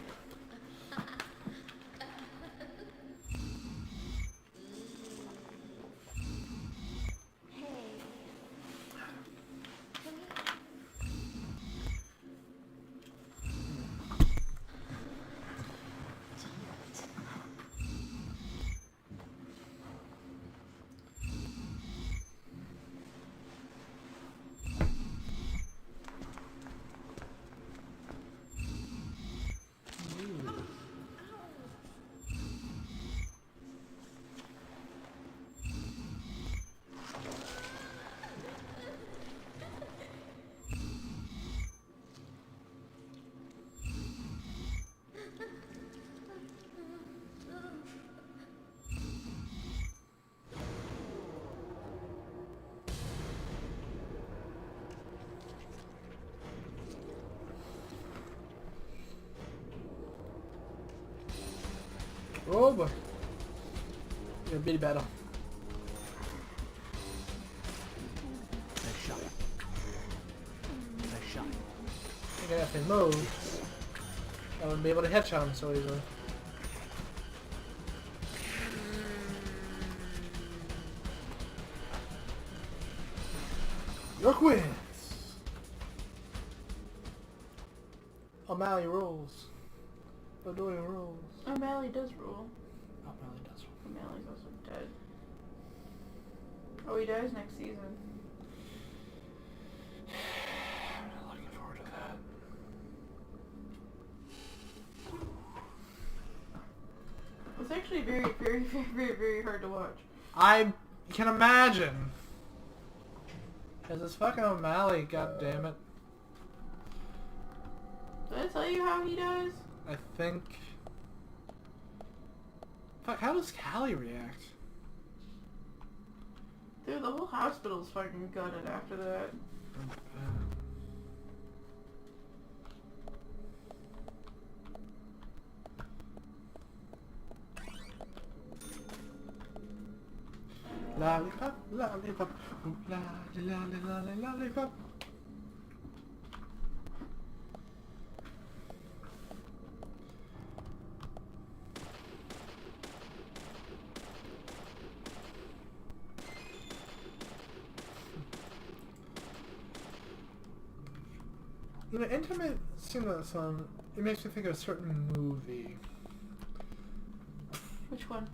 Oh boy. You're a bitty battle. Nice shot. Nice shot. I think if they move, I wouldn't be able to headshot him so easily. York wins! O'Malley rules. O'Doyle rules. O'Malley does rule. O'Malley does rule. O'Malley's also dead. Oh, he dies next season. I'm not looking forward to that. It's actually very, very, very, very, very hard to watch. I can imagine. Cause it's fucking O'Malley, god damn it. Did I tell you how he dies? I think. Fuck, how does Callie react? Dude, the whole hospital's fucking gutted after that. Lollipop, lollipop, ooh, lolly, lolly, lolly, lollipop. You know, anytime I sing that song, it makes me think of a certain movie. Which one?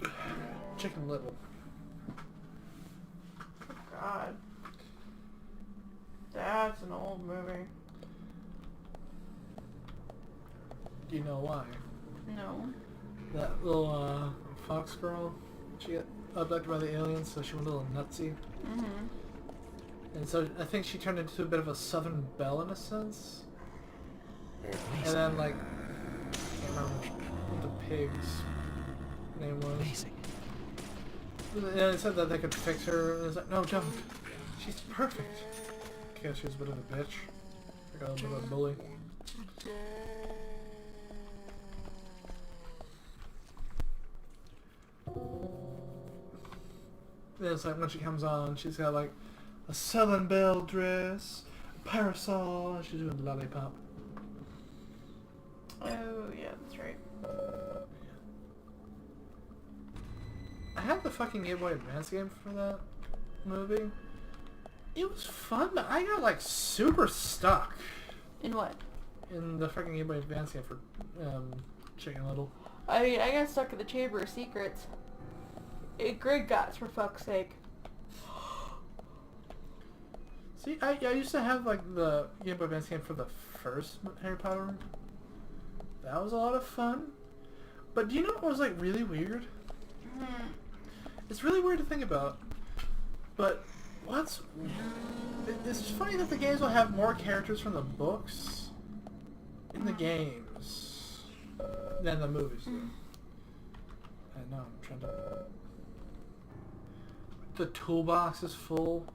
Chicken Little. Oh, God. That's an old movie. Do you know why? No. That little fox girl, she got abducted by the aliens, so she went a little nutsy. Mm-hmm. And so I think she turned into a bit of a Southern Belle in a sense. And then, like, I can't remember what the pig's name was. Amazing. And it said that they could fix her, and it's like, no, don't. She's perfect. Okay, she was a bit of a bitch. Like a bit of a bully. And it's like when she comes on, she's got like a Southern Belle dress, a parasol, and she's doing the lollipop. Oh, yeah, that's right. I had the fucking Game Boy Advance game for that movie. It was fun, but I got like super stuck In what? in the fucking Game Boy Advance game for Chicken Little. I mean, I got stuck in the Chamber of Secrets. Great gots, for fuck's sake. See, I used to have like the Game Boy Advance game for the first Harry Potter. That was a lot of fun. But do you know what was like really weird? It's really weird to think about. But it's funny that the games will have more characters from the books in the games than the movies do. I know, I'm trying to... The toolbox is full.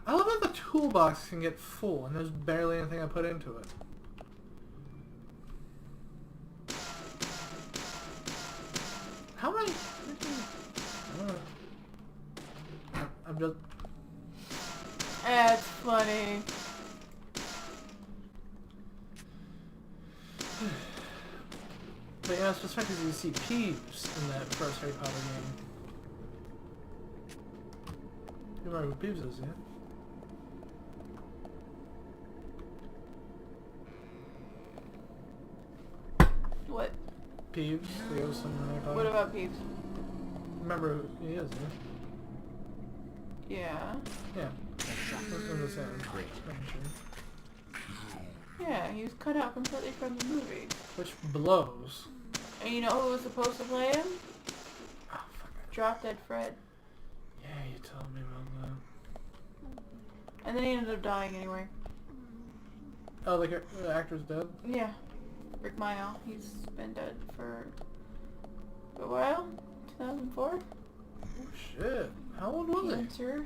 I love that the toolbox can get full and there's barely anything I put into it. How am I... I'm just... That's funny. But yeah, it's just funny because you see Peeves in that first Harry Potter game. You remember who Peeves is, yeah? What? Peeves, the ghost in Harry Potter. What about Peeves? Remember who he is, yeah? Yeah. Yeah. That's what I'm saying. Great. Yeah, he was cut out completely from the movie. Which blows. And you know who was supposed to play him? Oh, fuck. Drop Dead Fred. Yeah, you told me about that. And then he ended up dying anyway. Oh, the actor's dead? Yeah. Rick Mayall. He's been dead for a while. 2004? Oh, shit. How old was he? Cancer,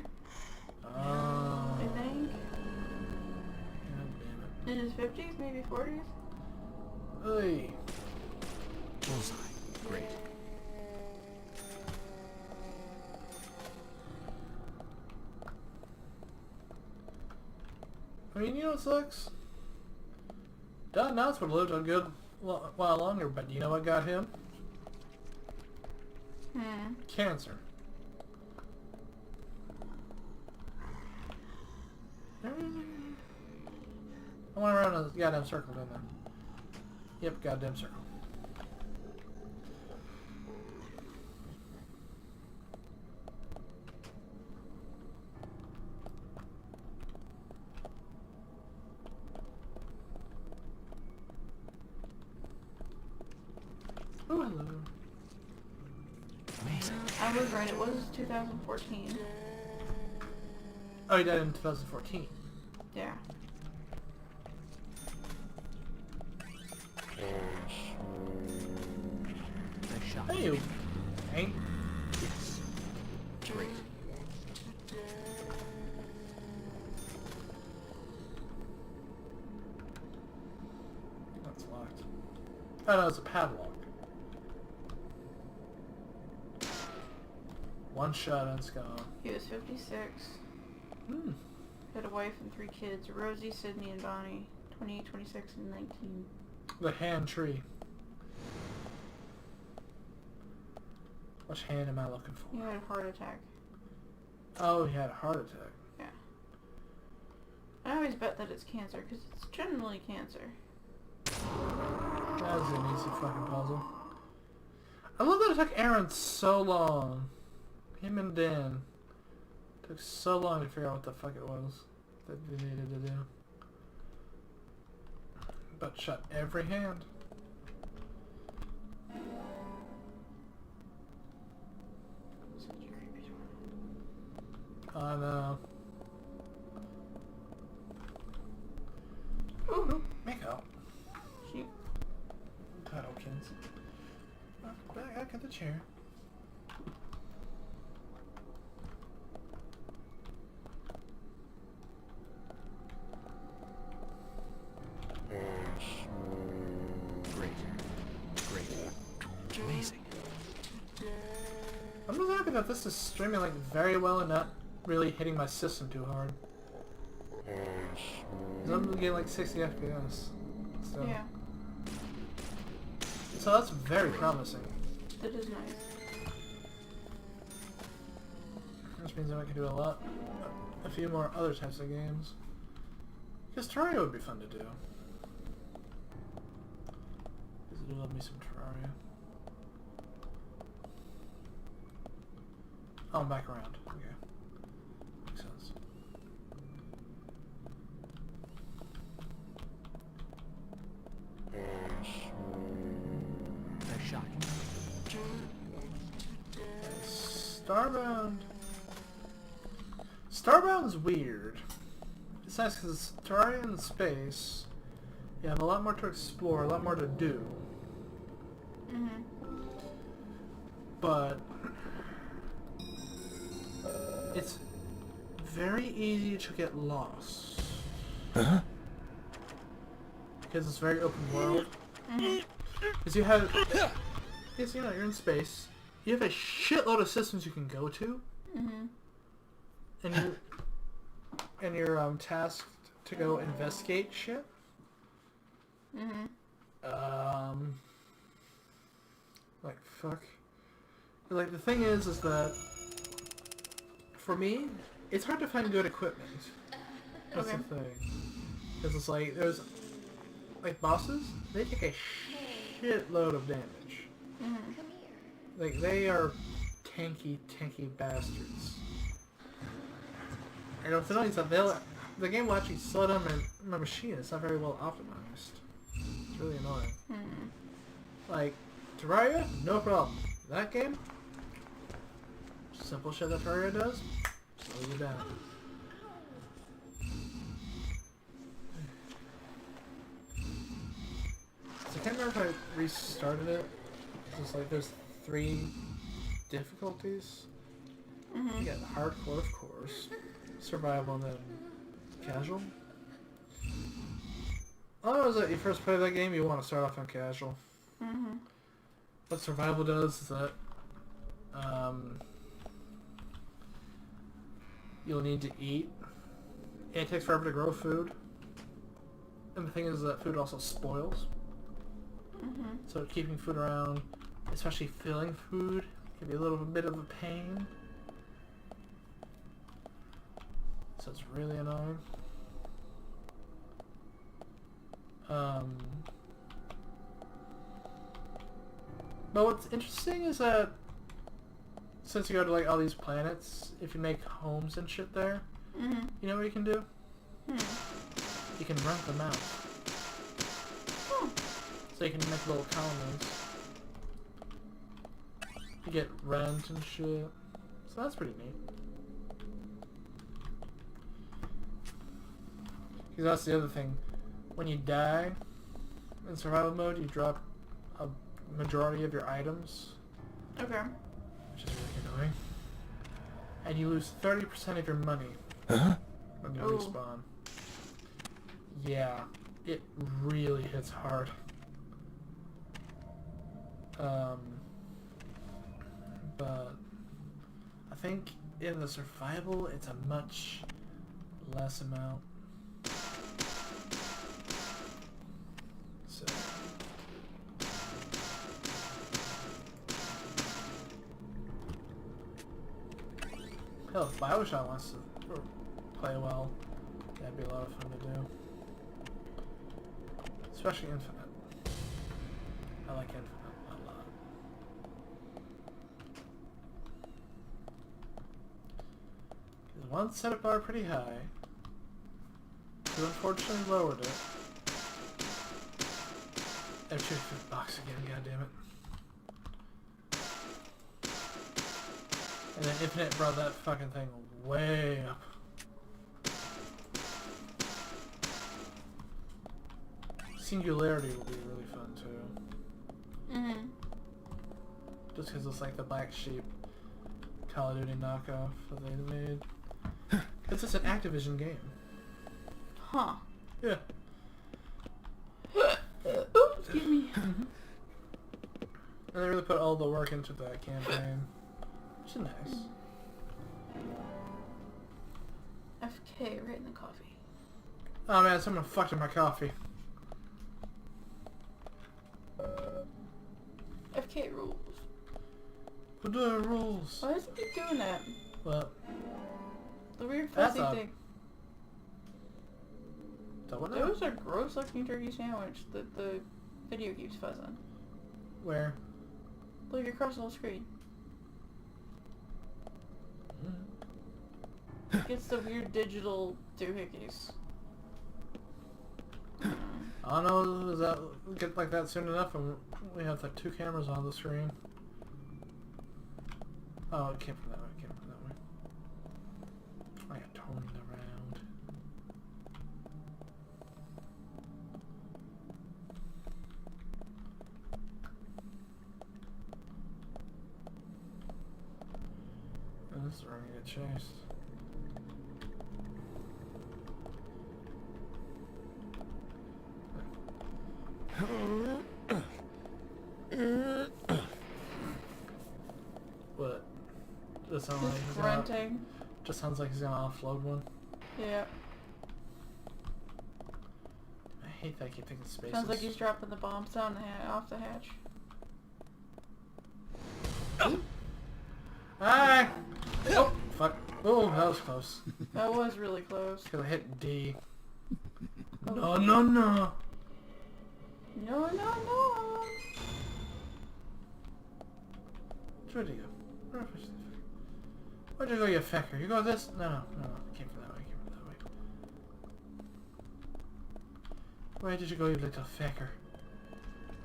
Oh. I think. God damn In his 50s, maybe 40s? it. Oy. Bullseye. Great. I mean, you know what sucks? Don Knotts would have lived a good while longer, but you know what got him? Cancer. I went around a goddamn circle, didn't I? Yep, goddamn circle. Oh, hello. Amazing. I was right, it was 2014. Oh, he died in 2014. Yeah. Nice shot. Hey, you. Hank. Yes. Oh no, it's a padlock. One shot and it's gone. He was 56. Hmm. Had a wife and 3 kids. Rosie, Sydney, and Bonnie. 28, 26, and 19. The hand tree. Which hand am I looking for? He had a heart attack. Oh, he had a heart attack. Yeah. I always bet that it's cancer, because it's generally cancer. That was an easy fucking puzzle. I love that it took Aaron so long. Him and Dan. Took so long to figure out what the fuck it was that they needed to do. But shut every hand. Such a creepy door. I know. Ooh, Make out. shoot. Cuddlekins. I got the chair. Great. Great. Amazing. I'm really happy that this is streaming like very well and not really hitting my system too hard. 'Cause I'm getting like 60 FPS. So. Yeah, So that's very promising. that is nice. Which means I can do a few more other types of games. Because Terraria would be fun to do. Because I do love me some Terraria. Oh, I'm back around. Okay. Makes sense. Nice shot. Starbound. Starbound's weird. It's nice because Terraria in space, you have a lot more to explore, a lot more to do. Mm-hmm. But it's very easy to get lost. Huh? Because it's very open world. Mm-hmm. Because you have, because you know, you're in space. You have a shitload of systems you can go to. Mm-hmm. And you're tasked to go investigate shit. Mm-hmm. Like fuck. Like the thing is that for me, it's hard to find good equipment. That's Okay. the thing. Because it's like there's like bosses, they take a shitload of damage. Mm-hmm. Like they are tanky bastards. And if not that the game will actually slow down my machine. It's not very well optimized. It's really annoying. Mm-hmm. Like Terraria, no problem. That game, simple shit that Terraria does, slow you down. So I can't remember if I restarted it. It's just like there's 3 difficulties. Mm-hmm. You got hardcore, of course, survival, and then casual. Oh, is that you first play that game, you want to start off on casual. Mm-hmm. What survival does is that you'll need to eat. And it takes forever to grow food. And the thing is that food also spoils. Mm-hmm. So keeping food around, especially filling food, can be a little bit of a pain. So it's really annoying. But what's interesting is that since you go to like all these planets, if you make homes and shit there, Mm-hmm. you know what you can do? You can rent them out. So you can make little colonies. You get rent and shit. So that's pretty neat. Because that's the other thing. When you die in survival mode, you drop a majority of your items, Okay. which is really annoying. And you lose 30% of your money when you Ooh. respawn. Yeah, it really hits hard. But I think in the survival, it's a much less amount. So. Hell, if Bioshock wants to play well, that'd be a lot of fun to do. Especially Infinite. I like Infinite a lot. Because one set a bar pretty high. Two unfortunately lowered it. And shoot the box again, goddammit. And then Infinite brought that fucking thing way up. Singularity will be really fun too. Mm-hmm. Just because it's like the Black Sheep Call of Duty knockoff that they made. It's just an Activision game. Huh. Yeah. Oops, excuse me. And they really put all the work into that campaign. Which is nice. FK right in the coffee. Oh man, someone fucked in my coffee. FK rules. Who do the rules? Why isn't he doing that? What? The weird That's fuzzy a- thing. That one? There was a gross looking turkey sandwich that the video keeps fuzzing. Where? Look across the whole screen. It's the weird digital doohickeys. I don't know, does that get like that soon enough and we have like 2 cameras on the screen? Oh, it came from that way, it came from that way. I got turned around. And this is where I get chased. What? Just sounds like he's gonna, Grunting. just sounds like he's gonna offload one. Yeah. I hate that I keep taking spaces. Sounds like he's dropping the bombs down the off the hatch. Hi! Oh, fuck. Oh, that was close. That was really close. Cause I hit D. Oh. No, no, no. No, no, no. Where'd you go? Where'd you go, you fecker? You go this? No, no, no, no. I came from that way, I came from that way. Where did you go, you little fecker?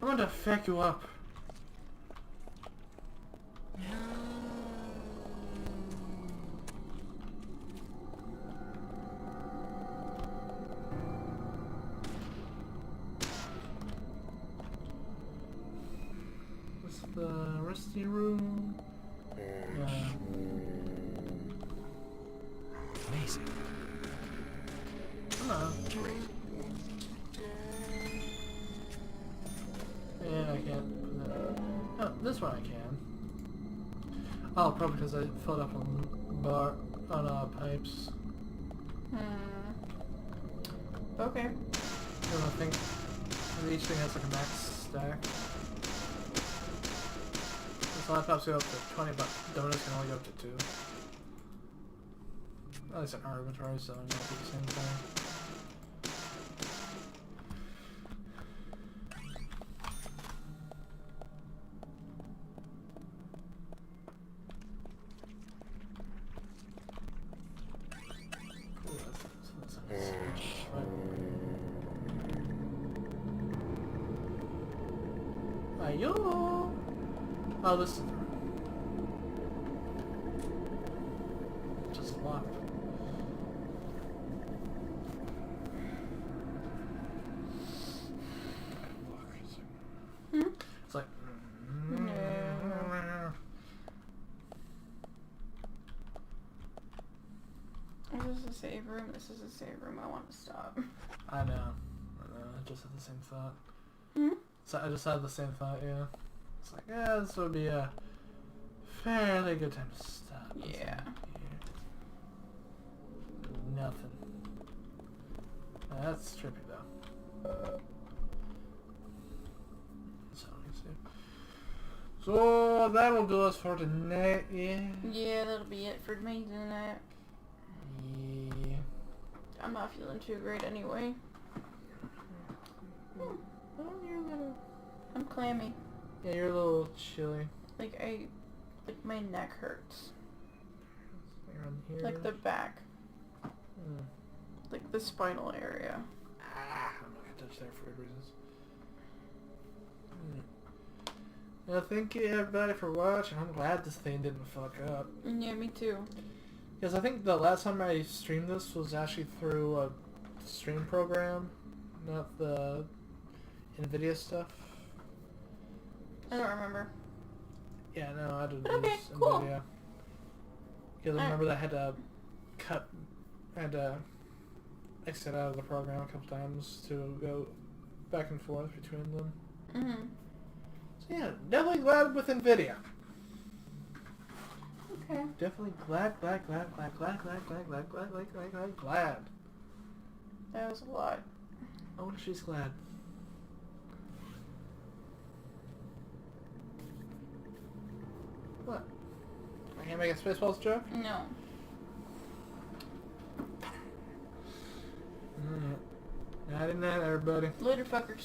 I'm going to feck you up. What's the rusty room? Yeah. Amazing. Come on. Yeah, I can't put that. Oh, this one I can. Oh, probably because I filled up on pipes. Okay. I don't think each thing has like a max stack. So laptops go up to 20, but donuts can only go up to 2. At least an arbitrary, so it might be the same thing. Cool, that's nice. Ayo! Oh, this is just locked. It's like This is a save room. This is a save room. I want to stop. I know. I just had the same thought. Hmm? So I just had the same thought, yeah. It's like, yeah, this would be a fairly good time to stop. Yeah. Nothing. That's trippy though. So that'll do us for tonight, yeah? Yeah, that'll be it for me tonight. Yeah. I'm not feeling too great anyway. Oh, you're a little... I'm clammy. Yeah, you're a little chilly. Like my neck hurts. Around here. Like the back. Hmm. Like the spinal area. I'm not gonna touch that for good reasons. Well, thank you everybody for watching. I'm glad this thing didn't fuck up. Yeah, me too. Because I think the last time I streamed this was actually through a stream program, not the NVIDIA stuff. I don't remember. Yeah, no, I did Okay, use cool. NVIDIA. Because I remember that I had to exit out of the program a couple times to go back and forth between them. Mm-hmm. So yeah, definitely glad with NVIDIA. Okay. Definitely glad. That was a lot. I wonder if she's glad. What? I can't make a Spaceballs joke? No. Night and night, everybody. Later, fuckers.